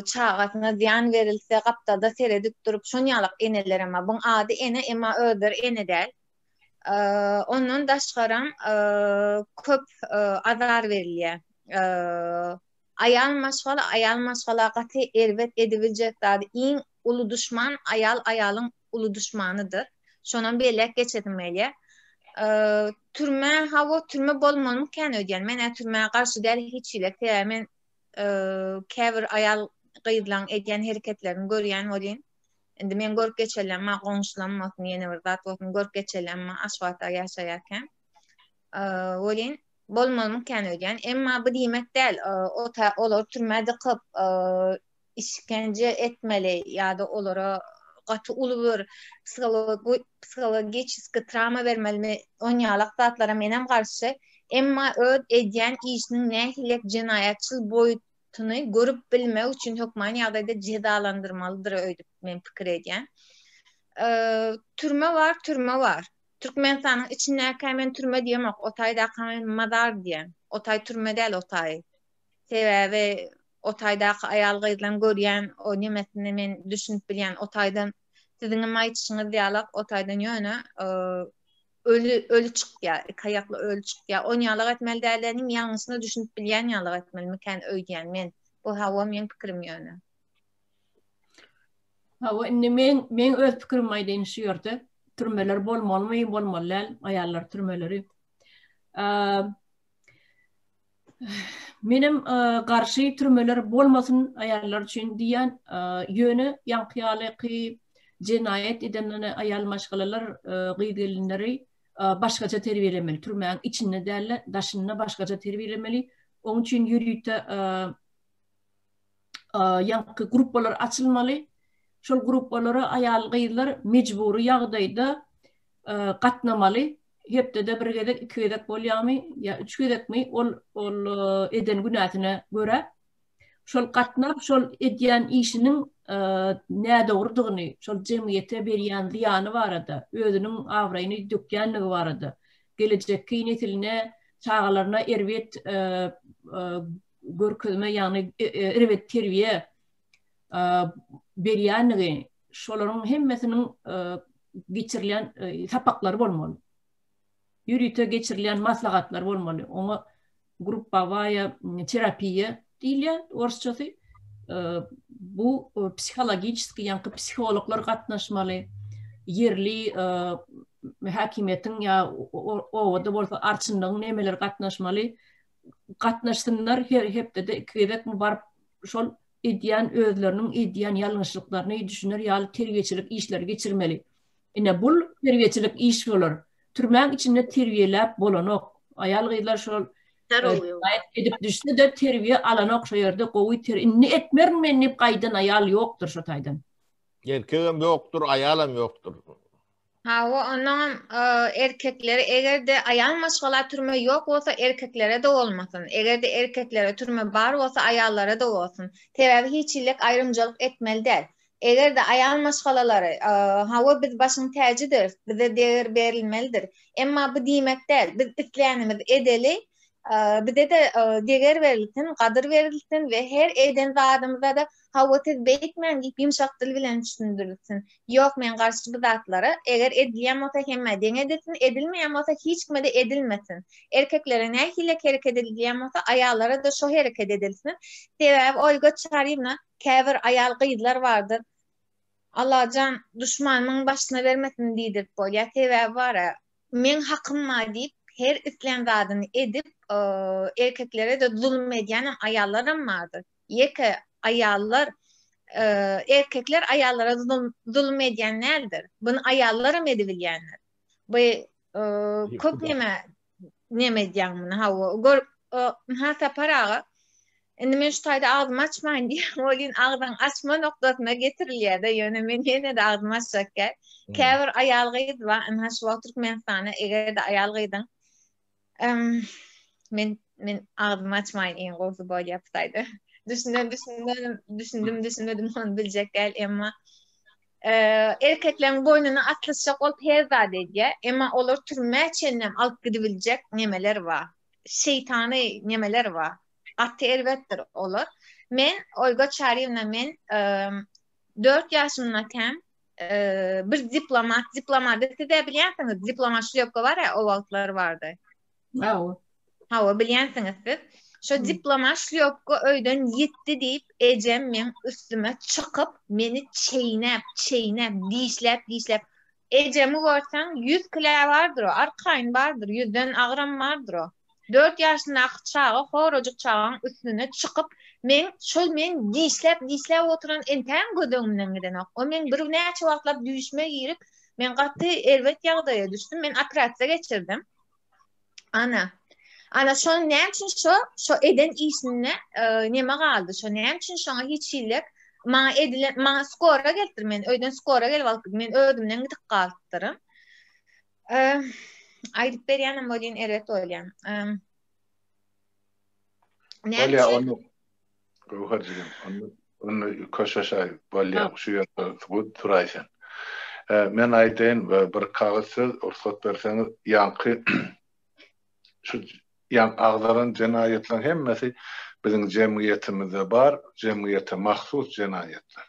çağasına ziyan verilse kaptada seredip durup şonyalık eneler ama bunun adı ene ama öldür ene del. Onun daşgaram köp azar verilýär. Ayal maşgala gaty elbet edibiljek zat iň ulu düşman ayalyň ulu düşmanydyr. Şonan belek geçetilmeli. Türme bolmalı mıken ödyen. Men türmeye karşı değil hiç ile. Men kevir ayal gıydılan edyen hareketlerini görüyen olin. Indi men görüp geçelenme, konuşlanmasın yeni bir zat olsun, görüp geçelenme aşvata yaşayarken. Olin bolmalı mıken ödyen. Emma bu demek değil. Olur türmede kıp işkence etmeli ya da olur gatı ulubur psikologik travma vermeli onyalık zatlara menem karşı emma öd edyen işinin nähilek cinayetçil boyutunu görüp bilmek için hükmani ýagdaýda cezalandırmalıdır öýdüp men pikir edýän. Türme var. Türkmenistanyň içinde men türme diýemek, otaýda men mazar diýen. Otay türme değil otay. Sebäbi otaydaky ayal gyzlan görýän o nemesini men düşünüp bilýän otaydan siziň maýtşyňyz ýalak otaydan ýöne ölü çykýar, kayakly ölü çykýar. On ýalyk etmeli däleniň ýalňysyny düşünüp bilýän ýalyk etmeli miken öýdýän men. Bu hawa men pikirim ýöne. Hawa indi men öz pikirim aýdyn şu ýerde. Türmeler bolmalymy, bolmaly ayallar türmeleri. Menim karşı türmeler bolmasın ayarlar için diyen yönü yankıyalıqı cinayet edenlerine ayal maşgalalar gıygelinleri başkaca terbiyelemeli. Türmeğin içinde derle daşınına başkaca terbiyelemeli. Onun için yürüyüte yankı gruplar açılmalı. Şol grupları ayal gıylar mecburi yağdayda katnamalı. Hepde de bir gedek, iki gedek bolýarmy, ya üç gedek mi? Ol eden günatyna göre şol gatnap, şol edýän işiniň näde urdugyny, şol jemgyýete berýän ziýany barada, özüniň awraýyny dökýänligi barada, gelecekki netiline, çağalaryna erwet görkezme, ýagny erwet terbiýe berýänligi, şolaryň hemmesiniň geçirilýän sapaklary bolmaly. Yürüyte geçirilen maslahatlar olmalı. Ona gruppa vaya terapiye diýilýär orsçasy. Bu psikologik yankı psikologlar gatnaşmaly. Yerli hakimiyetin ya owada bolsa arçynlygyň nemeler gatnaşmaly. Gatnaşsınlar hepde de kedek bar şol edýän özleriniň edýän ýalňyşlyklaryny düşünür ýaly terbiýeçilik işleri geçirmeli. Ine bul terbiýeçilik iş bolar. Türmeğin içinde terbiyeler bolanok. Ayal gıylar şol edip düşse de terbiye alanok şu yerde kovuy terbiye. Ne etmerin menip kaydan ayal yoktur şu taydan. Erkeğim yoktur, ayalam yoktur. Onun erkekleri eger de ayal maşgala türme yok olsa erkeklere de olmasın. Eger de erkeklere türme bar olsa ayallara da olsun. Tebebi hiçlik ayrımcılık etmeli değil. Eger de ayal maşgalaları hava biz başın tecidir, bize değer verilmelidir. Emma bu demek değil, biz isleyenimiz edeli, bize de değer verilsin, kadır verilsin ve her eden zadımıza da hava tez beyitmen deyip yumşak dil bilen düşündürülsün. Yok men karşı bu zatlara eger edilýän bolsa hemme deň edilsin, edilmeýän bolsa hiç kime de edilmesin. Erkeklere ne hilek hareket edilýän bolsa ayallara da şo hareket edilsin. Sebäbi Olga Çaryna käbir ayal gydlar bardyr. Allahjan düşmanymyň başyna bermesin diýdir bolýar. Sebäbi bara men hakymma diýip her islen zadyny edip erkeklere de zulm edýän ayallarym bardyr. Ýeke ayallar erkekler ayallara zulm edýänlerdir. Bunu ayallarym edibilýänler. Bu köp neme edýän bunu hawa hasa paraga indi men şu taýda agdymy açmaýyn diýip bolýan agdyň açma noktasyna getirilýär-de ýöne men ýene de agdymy açjak gel. Käbir ayal gyýdy we ana şu wagt Türkmenistana eger de ayal gyýdyň men agdymy açmaýyn en gowy bolýar bu taýda. Düşündüm onu bilecek değil ama erkeklerin boynuna atlaşacak olup her zade edýär, ama olur türme çennem alıp gidibilecek nemeler var. Şeytani nemeler var. Atı elbettir olur. Men Olga Çaryna men 4 yaşımdaken bir diplomat siz de bilýänsiňiz, diplomat şlyopka var ya, o wagtlar vardı. Hawa bilýänsiňiz siz. Şu diplomat şlyopka öýden ýetdi diýip ejem men üstüme çykyp meni çeýnäp dişläp ejemi görsen 100 kilo vardır o, arkayn vardır, 100den agram vardır o. 4 ýaşynda çağı horojuk çağın üstüne çykyp men dişläp oturan enten gödüňden giden o men bir näçe wagtlap düşme girip men gatty elbet ýagdaýa düşdüm, men operatsiýa geçirdim. Ana şo näme üçin şo eden işine neme galdy? Şo näme üçin şoňa hiç ýyllyk ma skora geltir, men öýden skora gelip alyp men ödümden gidip galtyrym. Aýdyp berýänem bolýan evet bolýan. Bolýa onu goýarjym. Onu koşaşay bolýa şu ýerde bu turaýsan. Men aýdyn bir kagazy ursat berseňiz ýanky şu agdaran jenayetler hemmesi bizim cemiyetimizde var, cemiyete mahsus jenayetler.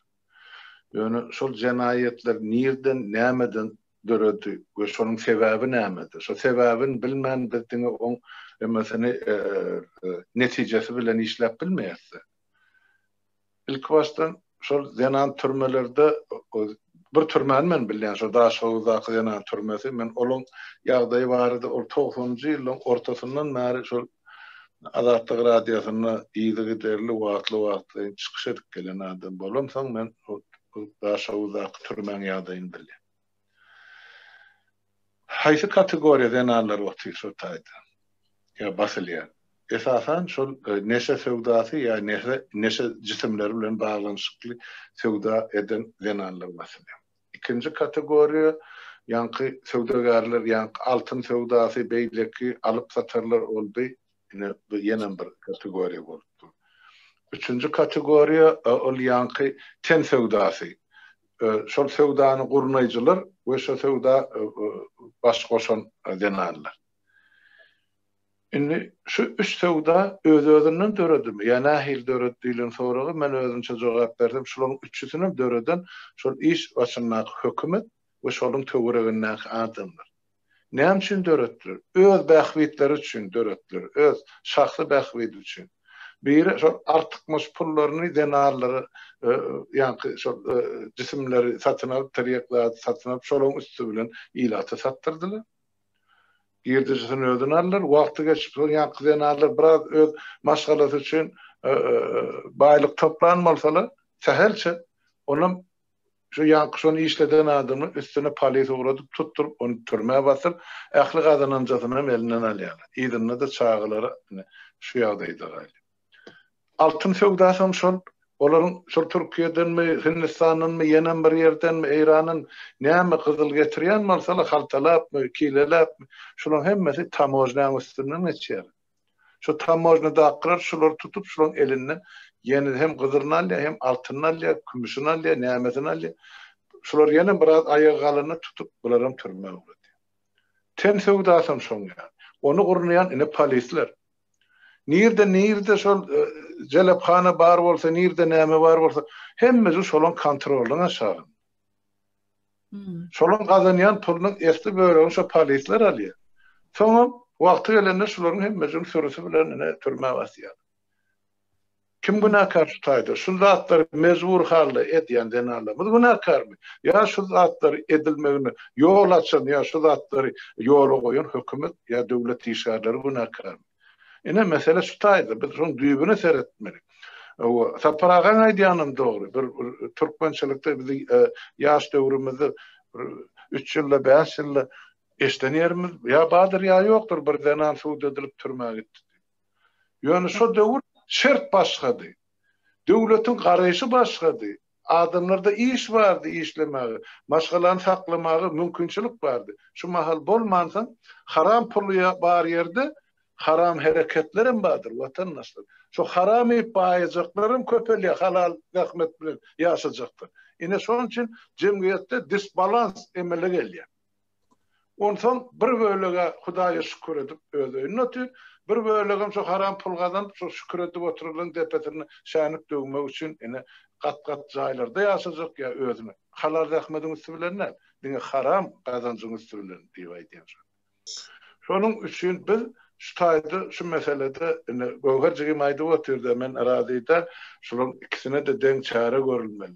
Yani şol jenayetler nereden, nämeden döredi ve şonun sebebi nämedir? Şo sebäbini bilmän bizdiňe on mesela neticesi bilen işläp bilmeýärse. İlk baştan şol zenan türmelerde bir türmän men bilýän şo Daşoğuzdaky zenan türmesi men olun ýagdaýy bardy ol 90-njy ýylyň ortasyndan bäri şol Azatlyk radiosyna ýygy derli wagtly çykyş edip gelen adam bolamsaň men Daşoğuzdaky türmän ýagdaýyny bilýän. Haýsy kategoriýa zenanlar otyr şo taýda? Ya basylýar. Esasan şol neşe sevdasy ýa neşe jisimleri bilen baglanyşykly sevda eden zenanlar basylýar. İkinci kategoriya ýanky sevdagarlar, ýanky altyn sevdasy beýleki alyp satarlar boldy. Ýene bir kategoriya bolupdy. Üçüncü kategoriya ol ýanky ten sevdasy. Şol sevdany gurnaýjylar we şo sevda baş goşan zenanlar. Indi şu üç sevda öz-özünden döredimi? Ya nähil döreddilen soragy men özümçe jogap berdim. Şolaryň üçüsini döreden şol iş başyna hökümet we şolaryň töweregine adamlar. Näme üçin döretdiler? Öz bähwitleri üçin döretdiler. Öz şahsy bähwit üçin. Biri şol artykmış pullaryny denarlary ýanky şol jisimleri satyn alyp, tirýekler satyn alyp şolaryň üstü bilen ilaty sattyrdylar. Girdirisini ödün alırlar, vakti geçip ýanky zenarlar biraz öz maşgalasy üçin baýlyk toplanmalsalar, sehelçe onun şu ýanky şonu işleden adamı üstüne polis uğradyp tutturup onu türmäge basyp, ähli gazananjasyny elinden alýarlar. Ýygyny da çağılary şu ýagdaýda galy. Altyn sevdasy şol Oların şu Türkiye'den mi, Hindistan'dan mı, yenen bir yerden mi, İran'ın näme kızıl getiriyen malsala haltalap mı, kilelap mı, şuların hemmesi tamojna üstünden geçer. Şu tamojna da akrar, şuları tutup şuların elinden yeni hem kızılını alya, hem altını alya, kümüşünü alya, nämetini alya. Şular yine biraz ayagalını tutup bularım türme uğradı. Ten sevdasam şoň yani. Onu gurnayan ine polisler. Nirde şol jelepxana bar bolsa, nirde näme bar bolsa, hemmesi şolun kontrolüne aşağı. Şolun kazanyan pulunun esti bölüğünü şo polisler alýar. Soňra wagty gelende şolaryň hemmesini sürüsü bilen ine türme basýar. Kim günahkar tutaydı? Şu zatları mecbur halde edýän denarlar. Bu günahkar mı? Ya şu zatları edilmegini yol açan, ya şu zatları yola koyun hükümet ya devlet işgärleri günahkar mı? Ine mesele şutaydı. Biz şoň düýbüne seretmeli. O saparagan aýdýanym dogry. Bir türkmençilikde bizi ýaş döwrümizde 3 ýylla 5 ýylla eşdenýärmiz. Ya badyr ya ýokdur bir denan suud edilip türmäge gitdi. Ýöne şo döwür şert başladı. Devletin garaýşy başladı. Adamlarda iş vardı, işlemäge. Maşgalan saklamagy mümkinçilik vardı. Şu mahal bolmansa haram pulya bar ýerde haram hereketlerim bardır vatandaşlar. Şu haram ýyp baýajaklaryň köpelýär, halal rahmet bilen ýaşajaklar. Ine şoň üçin jemgyýetde disbalans emele gelýär. Ondan bir bölege Hudaýa şükür edip öýüne ötür, bir bölege şu haram pul gazanyp şu şükür edip oturulan depetini şanyp döwmek üçin ine gat-gat jaýlarda ýaşajak ýa özüne. Halal rahmetiň üstünden, diňe haram gazanjyň üstünden diýip aýdýar. Şonuň üçin biz şu taýda şu meselede gowherjigi maýda oturdy men arazyda şuların ikisine de deň çare görülmeli.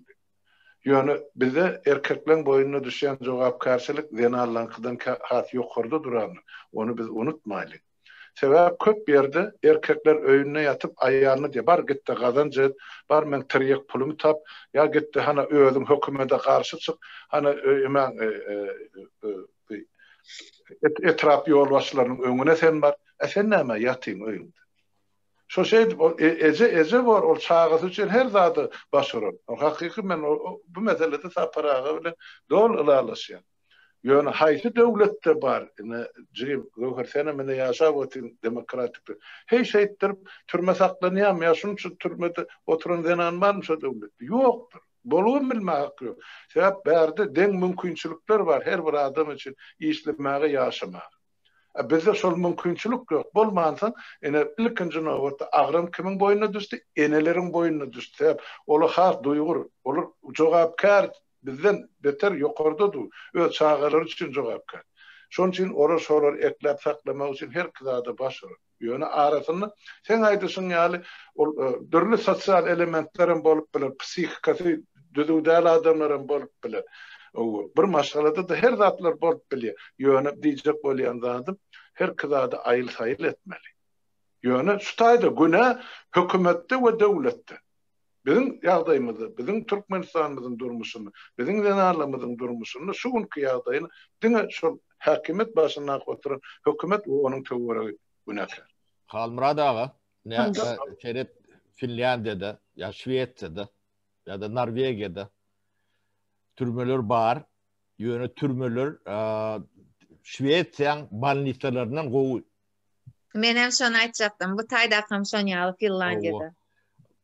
Ýöne bize erkekleriň boyuna düşen jogapkarçylyk denarlankydan hat ýokurda duran. Onu biz unutmaýlyk. Sebäp köp ýerde erkekler öýüne ýatyp aýalyny diýip bar gitdi gazanjy, bar men tirýek pulumy tap, ýa gitdi hana özüm hökümete garşy çyk, hana men etrap ýolbaşçylarynyň öňüne sen bar, sen näme ýatyň öýünde. Şo şey ece var ol çağısı üçün her zady başarar. Hakyky men bu meselede saparaga bilen dol ılalaşýan. Ýöne haýsy döwletde bar, jyp gowher sene mene ýaşap otyn demokratik. Hey şeýtdir türme saklanýar, ýa şuň üçin türmede oturan denan barmy şo döwletde? Ýokdur. Bolum bilmäk ýok. Sebäp bärde deň mümkinçilikler bar her bir adam üçin işlemäge ýaşamaga. Bizde şol mümkinçilik yok. Bolmansa ene ilkinji nowatda agram kimin boyuna düşdi? Eneleriň boyuna düşdi. Ola has duýgur, olar jogapkar bizden beter ýokarda du. Öz çağalar üçin jogapkar. Şoň üçin ora şolar eklep saklamak üçin her kızada başar. Ýöne arasyny sen aýdysyň ýaly dürli sosial elementlerin bolup biler, psihikasy düzüdäl adamlaryň bolup biler. Bir maşgalada da her zatlar bolup bilýär. Ýöne diýjek bolýan zatym her kızada aýyl saýyl etmeli. Ýöne şu taýda günä hökümetde we döwletde. Bizim ýagdaýymyzda, bizim Türkmenistanymyzyň durmuşyny, bizim denarlarymyzyň durmuşyny, şu günkü ýagdaýyny diňe şol häkimet başyna oturan hökümet we onuň töweregi günäkär. Halmurad ağa, şeýle Finlandiýada, ýa Şweýtsiýada, ýa-da Norwegiýada türmeler bar. Ýöne türmeler Şweýtsiýaň balnitsalaryndan gowy. Men hem şonu aýtjakdym. Bu taýda hem şonu ýaly Finlandiýada.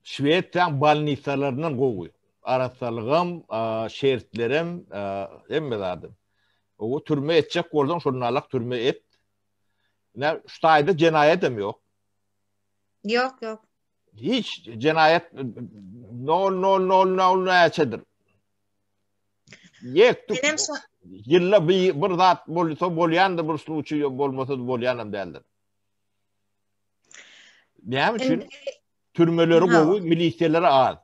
Şweýtsiýaň balnitsalaryndan gowy. Arassalygym, şertlerim, hemme zadym. O türme etjek bolsaň şonalak türme et. Ne şu taýda jenaýet hem ýok. Ýok. Hiç jenaýet no näçedir. Benim Yılla bir zat bolsa bolýandy, bir sluçy bolmasa da bolýanam däldir. Näme üçin? Türmeleri gowy, milisiýalary az.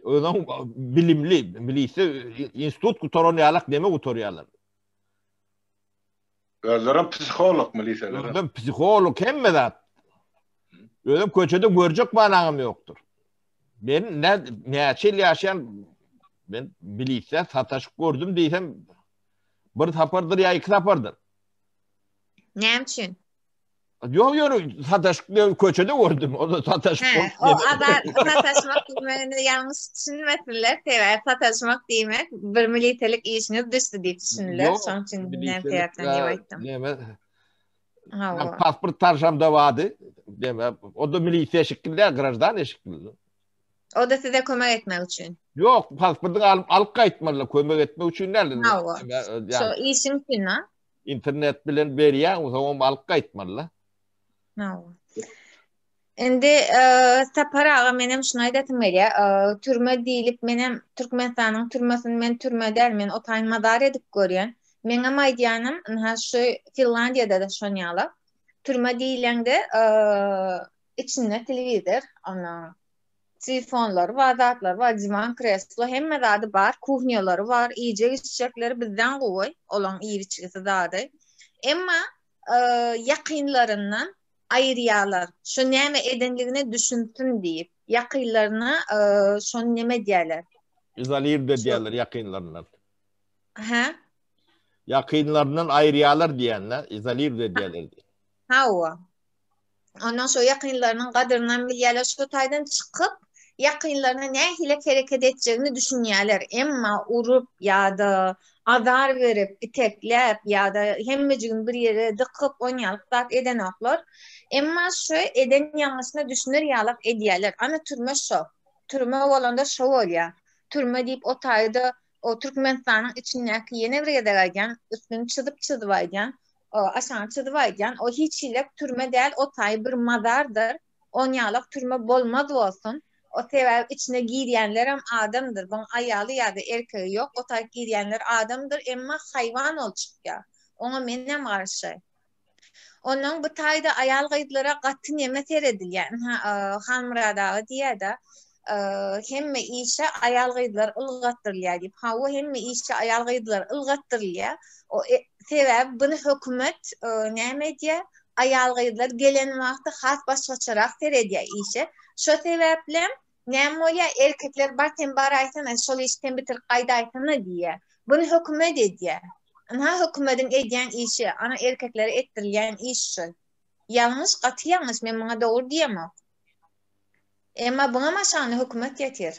Onuň bilimli, milisiýa institut gutoranýarlyk deme gutorýarlar. Özlerim psikolog milisiýalar. Ben psikolog hemme zat. Özüm köçede görjek banaňym ýokdur. Ben näçe ýaşaýan ben milisiýa sataşyp gördüm diýsem bir tapardyr ýa iki tapardyr. Näme üçin? Yok sataşık köçede gördüm. O da sataşık. O adar sataşmak demegini yanlış düşünmesinler. Tebe sataşmak demek bir militelik işiniz düştü diye düşünürler. Şoň üçin dinlen teyatlan diye aytdym. Pasport tarjamda vardı. Deme, o da milisiya şekilde, grajdan şekilde. O da size kömek etmek için. Yok, pasportu alıp kayıtmalı, kömek etmek için nerede? So işin fina. İnternet bilen beriyan, o zaman alıp kayıtmalı. Endi saparaga menem şuna aydatym gelýär. Türme diýilip menem Türkmenistanyň türmesin men türme dermen otaýmadar edip görýän. Meňe maýdýanym şu Finlandiýada da şonýala. Türme diýilende içinde televizor, ana telefonlar, wazatlar, var, divan, kreslo, hemme zady bar, kuhnyaları var, iýje içecekleri bizden gowy, olan iýiçlisi zady. Emma yakınlarından ayıryalar. Şu näme edenligini düşünsün diýip, yakınlarına şu näme diýerler? İzalir de diýerler yakınlarından. Ha? Yakınlarından ayıryalar diýenler, izalir de diýerler. Ha o. Ondan şu yakınlarının kadırından bilýärler, şu taýdan çykyp yakınlarına nähile hareket edeceğini düşünýärler. Emma urup ýa-da azar verip, iteklep ýa-da hemmejigin bir ýere dıkyp oňalyp eden oklar. Emma şu eden ýalňyşyna düşünür ýalyk edýärler. Ana türme şu. Türme bolanda şu bolýar. Türme diýip o taýda o Türkmenistanyň içindäki ýene bir ýerde galgan, üstüni çyzyp aýdan, aşağı çyzyp aýdan, o hiç ilek türme däl, o taý bir mazardyr. Oňalyk türme bolmaz bolsun. O sebäp içine girýänler hem adamdyr. Buň aýaly ýa-da erkegi ýok. O taý girýänler adamdyr, emma haýwan bolçykýar. Oňa menem garşy. Onuň bu taýda aýal gyýdlara gaty näme seredilýär. Hamradagy diýär-de, hemme işe aýal gyýdlar ylgatdyrylýar diýip. Ha, o hemme işe aýal gyýdlar ylgatdyrylýar. O sebäp buny hökümet näme diýär? Aýal gyýdlar gelen wagtda has başgaçarak seredýär işe. Şo sebäple näme bolýar? Erkekler barten bar aýtsan, şol işten bitir gaýda aýtana diýär. Buny hökümet edýär. Ana hökümetin edýän işi, ana erkeklere etdirilýän iş şu. Ýalňyş, gaty ýalňyş, men muňa dogry diýemok. Emma buňa maşany hökümet ýetir.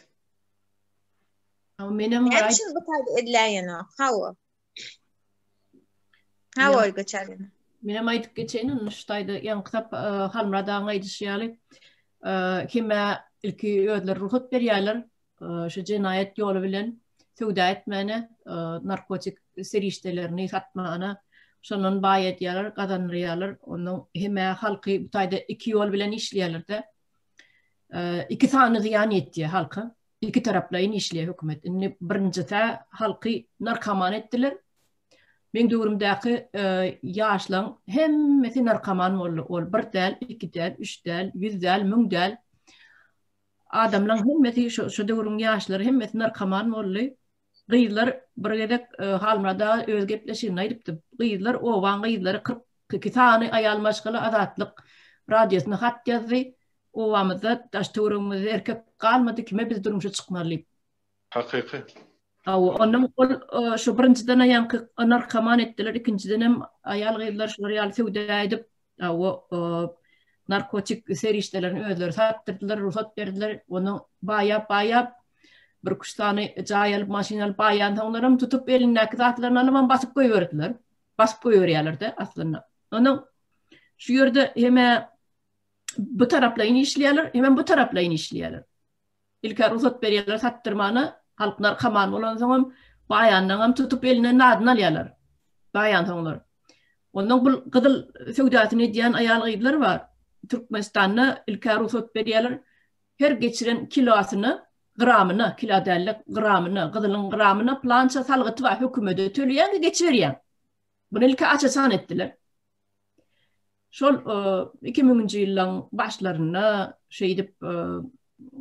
Menem näçe bu taýda edilýän? Hawa. Hawa geçerli. Menem aýdyp geçenin şutaýda ýan kitap Halmradaň aýdyşýaly. Kime ilki ödler ruhut berýärler, şu jinayet ýoly bilen söwda etmeni, narkotik serişdelerini satmana, şonun baý edýärler, gazanýarlar. Onuň hemme halky bu taýda iki ýol bilen işleýärler-de. İki tany ziyan etdi halka. İki taraplayın işleýär hökümet. Birincide halky narkoman etdiler. Men döwrümdäki ýaşlaň hemmesi narkoman boldy. Ol bir däl, iki däl, üç däl, 100 däl, 1000 däl. Adamlaň hemmesi şu döwrüň ýaşlary hemmesi narkoman boldy. Gyýdlar bir gedek Halmrada öz gepleşigini aýdypdy. Gyýdlar owan gyýdlary 42 tany aýal maşgaly azatlyk radiosyna hat ýazdy. Owamyzda daşturumyz erkek galmady, kime biz durmuşa çykmaly. Hakyky. Onuň şu birinciden aýanky narkoman etdiler, ikinciden hem aýal gyýdlar şolary ýaly söwda edip, narkotik serişdelerini özleri sattırdılar, ruhsat berdiler. Onu baýap bir kuştany jaýalyp maşinaly baýan onlarym tutup elindäki zatlaryny alyp basyp goýberdiler. Basyp goýberýärler-de aslynda. Onuň şu ýerde heme bu taraplayın işleýärler, hemen bu taraplayın işleýärler. İlkä ruhsat berýärler sattyrmany, halk narkoman bolan soňam baýandan hem tutup eline nadyny alýarlar. Baýan soňlar. Onuň bu gyzyl söwdasyny edýän aýal gyýdlar bar. Türkmenistanyň ilkä ruhsat berýärler. Her geçiren kilosyny, gramyny, kilodallyk gramyny, gyzylyň gramyny plança salgyty we hökümete töleýän geçirýän. Bunu ilkä açasan etdiler. Şol 2000-nji ýyllaryň başlaryna şeýdip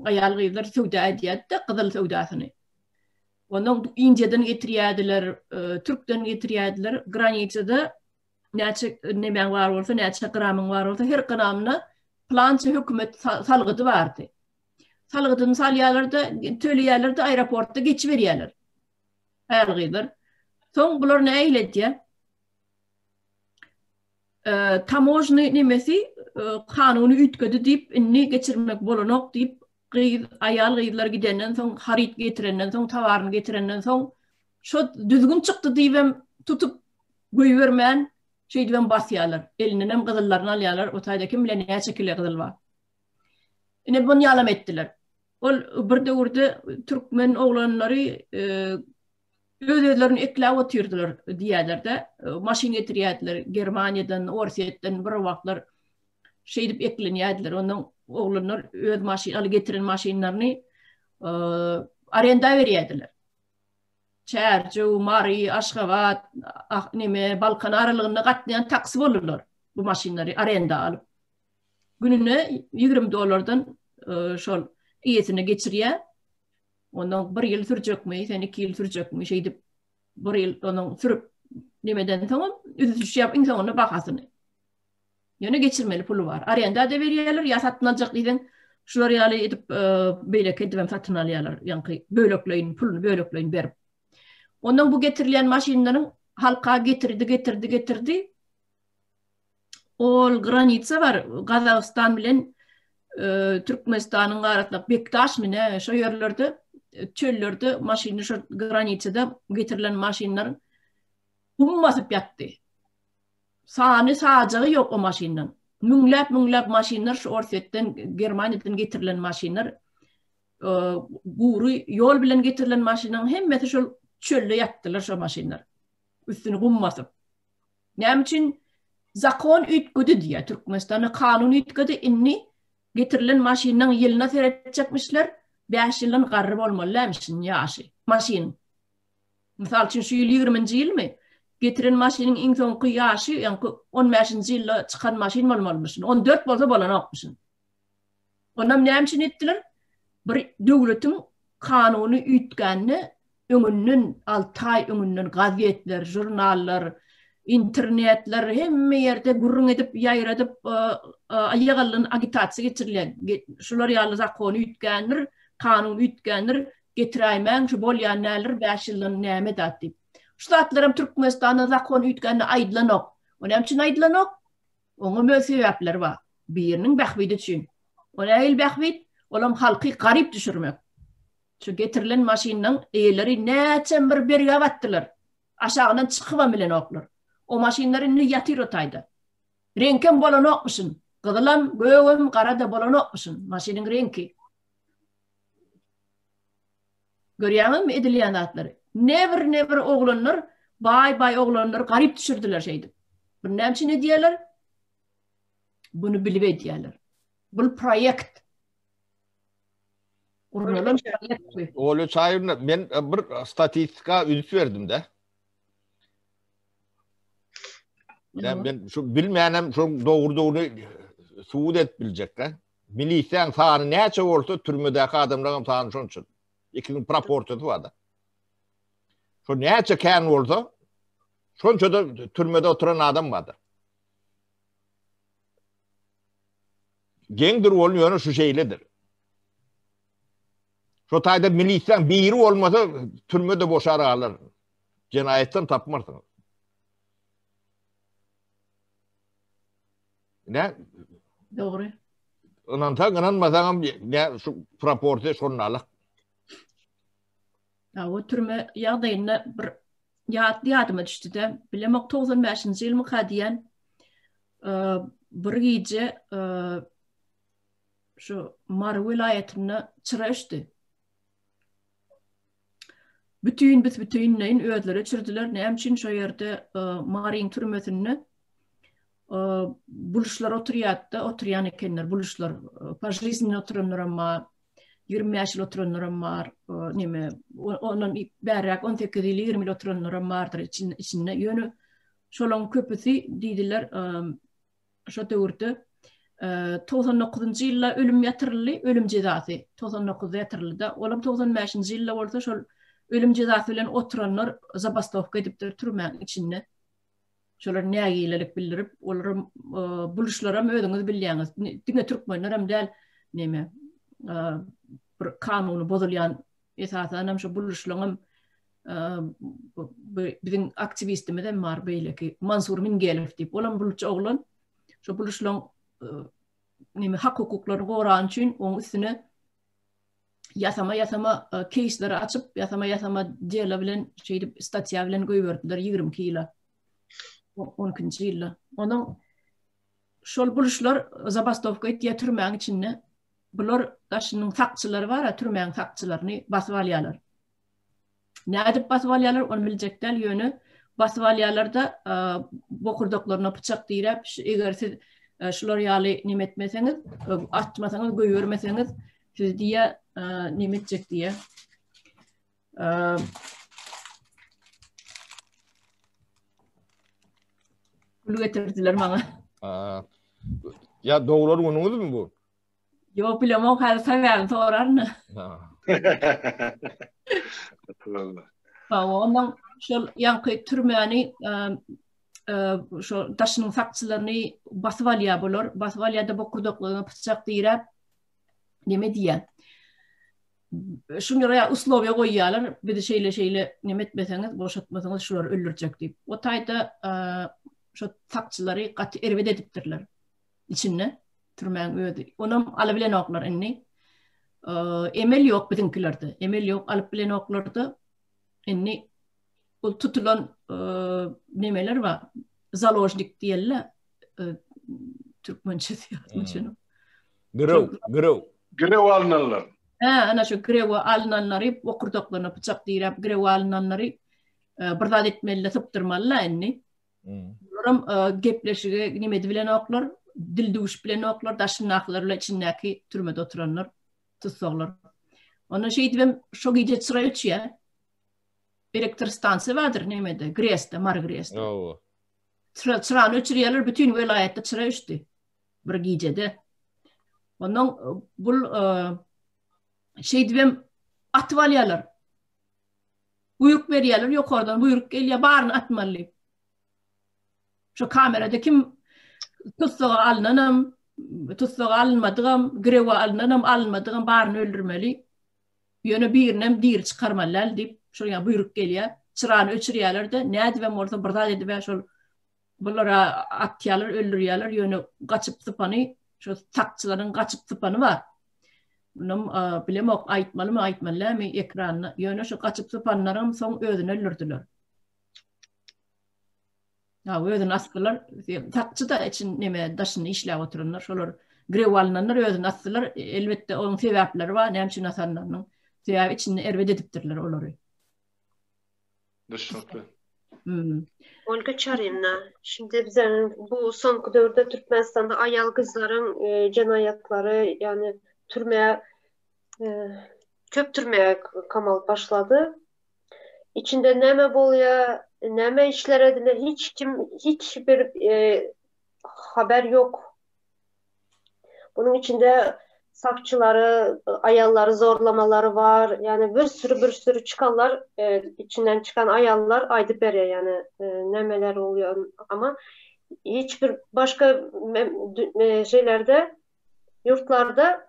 aýal gyýdlar söwda edýärdi, gyzyl söwdasyny. Onuň Indiýadan getirýärdiler, Türkden getirýärdiler, granitsada näçe nemäň bar bolsa, näçe gramyň bar bolsa, her gramyna plança hökümet salgyty bardy. Salgytyny salýarlar-da, töleýärler-de aeroportda geçip berýärler. Aýal gyýdlar. Soň bular näme eýledýär? Tamojny nemesi kanunu ütkedi deyip inni geçirmek bolanok deyip ayal gıydılar gidenden son harit getirenden son tavarını getirenden son şu düzgün çıktı deyip tutup güyvermen şey deyip basyalar elinden hem kızıllarını alyalar otaydaki milleneye çekile kızıl var. Yine bunu yalam ettiler. Ol bir orada Türkmen oğlanları ödevlerini eklava oturdular diyeler de maşin getiriyediler Germanya'dan, Orsiyetten bir vakitler şey edip ekleniyediler. Onun oğlanlar öd maşin alı getiren maşinlerini arenda veriyediler. Çerçu, Mari, Aşkabat, Balkan aralığına katlayan taksi olurlar bu maşinleri arenda alıp. Gününe $20'dan şol iyisini geçiriyor. Ondan bir yıl sürecek mi, sen 2 yıl sürecek mi, şey deyip bir yıl onun sürüp demeden tamam, üdütüş yapın sonuna bakasını. Yani geçirmeli pulu var. Arenda da veriyorlar, ya satın alacak dedin, şuları yalı edip böyle kedivem satın alıyorlar. Yani bölükleyin, pulunu bölükleyin verip. Ondan bu getirilen maşinlerin halka getirdi. Ol granitsa var, Kazakistan bilen Türkmenistan'ın arasında Bektaş mı ne, şu yerlerde çöllerde maşini şu granitsada getirilen maşinlerin basıp yattı. Sağını sağacağı yok o maşinlerin. Münglep maşinler şu Orsiyetten, Germanya'dan getirilen maşinler guru yol bilen getirilen maşinlerin hemmeti şu çölle yattılar şu maşinler. Üstünü basıp. Ne için zakon ütküdü diye Türkmenistan'a kanun ütküdü inni getirilen maşinlerin yılına seyredecekmişler. 5 yılın qarrıb olmalımışsın yaşı. Maşin. Misal için şu 20. yıl mı? Getiren maşinin en sonki yaşı, yani 15. yılda çıkan maşin olmalımışsın. 14 bolsa bolanakmışsın. Ondan ne için ettiler? Bir devletin kanunu ütkenini öngünün, 6 ay öngünün gazetler, jurnallar, internetler hemme yerde gurrun edip, yayır edip ayağalın agitasi getirilen. Şular yalı zakonu ütkenir, kanun ütkenir, getiraymen şu bolyan neler 5 yılın neme datti. Şu tatlarım Türkmenistan'da zakon ütkenini aydlanok. Onun için aydlanok. Onun müsebepler var. Birinin behvidi için. Ona el behvid, olam halkı garip düşürmek. Şu getirilen maşinin eğleri neçen bir yavattılar. Aşağıdan çıkıva bilen oklar. O maşinlerin ne yatır otaydı. Renken bolan okmuşsun. Kıdılam, göğüm, karada bolan okmuşsun. Maşinin renki. Görüyor musun ediliyen atları? Never oğlanlar, bay oğlanlar garip düşürdüler şeydi. Bunun ne için ne diyorlar? Bunu bilip ediyorlar. Bu proyekt. Oğlu çayırına ben bir statistika üdüs verdim de. Yani ben şu bilmeyenim şu doğru suud et bilecekler. Milisen sahanı neçe olsa türmedeki adamların sahanı şunun için. İkinin raportu vardı. Şu neçe kan olsa şunca da türmede oturan adam vardı. Gendir oluyor şu şeyledir. Şu tayda milisen biri olmasa türmede boşar alır. Cinayetten tapmazsınız. Ne? Doğru. İnanmasan ne şu raportu şunun alır. O türme yağdayına bir yadıma düştü de bilemek 95. yıl mukadiyen bir gece şu Mar vilayetine çıraştı. Bütün neyin ödleri çürdüler. Ne için şu yerde Mar'in türmesini buluşlar oturuyan ekenler buluşlar. Pajrisinin oturanlar ama 20 yaşlı oturanlarım var. Onun berrak 18 yıl 20 yıl oturanlarım vardır içinde. Yönü şolun köpüsü dediler şu dövrde 99. yılla ölüm yatırılı, ölüm cezası. 99'da yatırılı da. Olam 95. yılla orada şol ölüm cezası ile oturanlar zabastovka ediptir türmen içinde. Şolar ne giyilelik bildirip, onların buluşlarım ödünüz bilyeniz. Dine Türkmenlerim del kanunu bozulayan esasen şu buluşlarım bizim aktivistimiz de var böyle ki Mansur Mingelov deyip olan buluç oğlan şu buluşlan hak hukuklarını koruyan için onun üstüne yasama case'leri açıp yasama ceyla bilen statya bilen koyuverdiler 22 yıla 12. yıla. Onun şol buluşlar Zabastovka diye türmeğin içinde bular taşının fakçıları var ya türmeğin fakçılarını basıp alıyorlar. Ne edip basıp alıyorlar onu bilecekler yönü basıp alıyorlarda bokurdaklarına bıçak direp eğer siz şular yağlı nimetmeseniz atmasanız koyuvermeseniz siz diye nimetecek diye bunu getirdiler bana. Ya doğruları ununuz mu bu? Yok bilemem her sefer sorar ne? Ondan şu yankı türmeyeni şu taşının fakçılarını basıp alıyor bulur. Basıp alıyor da bu kurduklarına bıçak direp neme diye. Şunu ya uslovya koyuyorlar. Bir de şeyle nimetmeseniz boşaltmasanız şular öldürecek deyip. O tayda şu fakçıları katı erved ediptirler. İçine türmeyen ödü. Onun alabilen oklar inni. Emel yok bizimkilerde. Emel yok alıp bilen oklarda inni o tutulan nemeler var. Zalojnik diyeller. Türkmençe diyor. Grev alınanlar. Ana şu grev alınanları okurduklarına bıçak direp grev alınanları bırdat etmeli tıptırmalı inni. Bunların gepleşige nimedi bilen oklar, dil duş bilen oklar, daşın aklarla içindeki türmede oturanlar, tutsaklar. Ona diyeyim, çok iyice çıra uçuyor. Elektrik stansı vardır nimede, Greste, Margreste. Çırağını uçuruyorlar, bütün vilayette çıra uçtu. Bir gecede. Ondan bu diyeyim, atvalyalar. Buyruk veriyorlar, yok oradan buyruk geliyor, bağırını atmalı. Şu kamerada kim tutsağı alınanım, tutsağı alınmadığım, grevi alınmadığım bağırını öldürmeli. Yönü birinem dir çıkarmalılar deyip şuraya buyruk geliyor. Çırağını öçürüyorlar da ne edivem orada burada edivem şu bunlara atıyorlar, öldürüyorlar. Yönü kaçıp tıpanı, şu takçıların kaçıp tıpanı var. Bunun bilem ok aytmalı mı aytmalılar mı ekranına. Yönü şu kaçıp tıpanların son ödünü öldürdüler. Ya ödün astılar, takçı da için neme daşını işlev otururlar, şolar grev alınanlar ödün astılar, elbette onun sebepleri var, ne için asanlarının sebebi için erved ediptirler onları. Düşünkli. Olga Çarina, şimdi bize bu son dövrde Türkmenistan'da ayal kızların cinayetleri yani köp türmeye kamal başladı. İçinde neme boluyor, neme işler edilir, hiçbir haber yok. Bunun içinde sakçıları, ayalları zorlamaları var. Yani bir sürü çıkanlar, içinden çıkan ayallar aydı bere yani nemeler oluyor ama hiçbir başka şeylerde, yurtlarda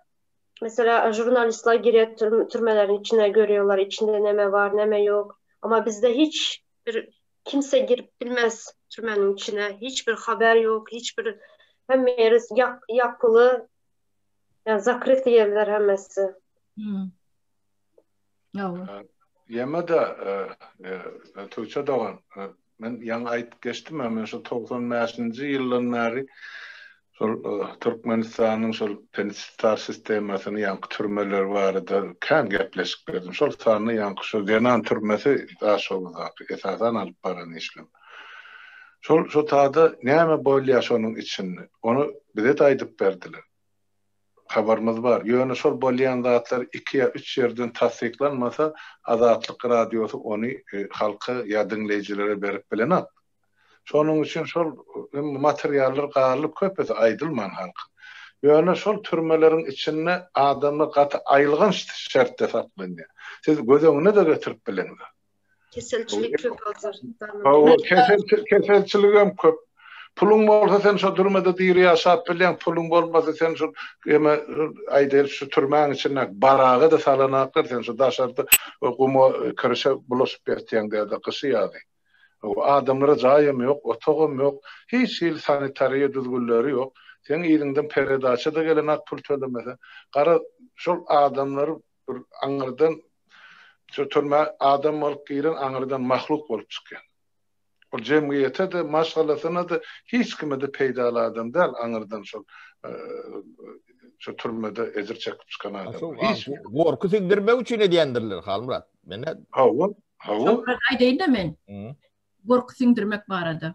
mesela jurnalistler giriyor türmelerin içine görüyorlar. İçinde neme var, neme yok. Ama bizde kimse girip bilmez türmenin içine. Hiçbir haber yok. Hem yeri yakılı, yani zakretli yerler hemmesi. Yeme de Tuğçe Doğan, ben yan ayet geçtim ama şu 95. yıllarları Türkmenistan'ın şu pensistar sistemasını yankı türmeler vardı. Kan gepleşik gördüm. Şu sanı yankı şu denan türmesi daha şovuzak. Esasen alıp paranı işlem. Şu taada neyme böyle yaşanın içinde. Onu bize de aydıp verdiler. Haberimiz var. Yönü şol bolyan zatlar 2 ya 3 yerden tasdiklanmasa Azatlık Radyosu onu halkı ya dinleyicilere berip bilen şonun için şol materiallar qalıp köpese aydılman halk. Yönü şol türmelerin içine adamı katı ayılgan şartta saklanıyor. Siz gözüne de götürüp bilen. Keselçilik köp hazır. O keselçilik hem köp. pulun bolsa sen şu durmada diýri ýaşap bilen, pulun bolmasa sen şu aýdyr şu türmäň içine baraga da salanaklar sen şu daşarda gumo kirişe bulaşıp bertiýän diýdi kysy ýaly. O adamlara jaýym ýok, otogum ýok, hiç il sanitariýa düzgünleri ýok. Sen ýerinden peredaça da gelen ak pul tölemese. Gara şol adamlar bir aňyrdan şu türmä adam bolup giren aňyrdan mahluk bolup çykýan. O cemiyete de maşgalasyna da hiç kime de peýdala adam däl aňyrdan şu türmede ejir çekip çykan adam. Hiç gorku sigdirmek üçin edýändirler Halmurat. Mene hawa Aýdaýyn da men. Gorku singdirmek barada.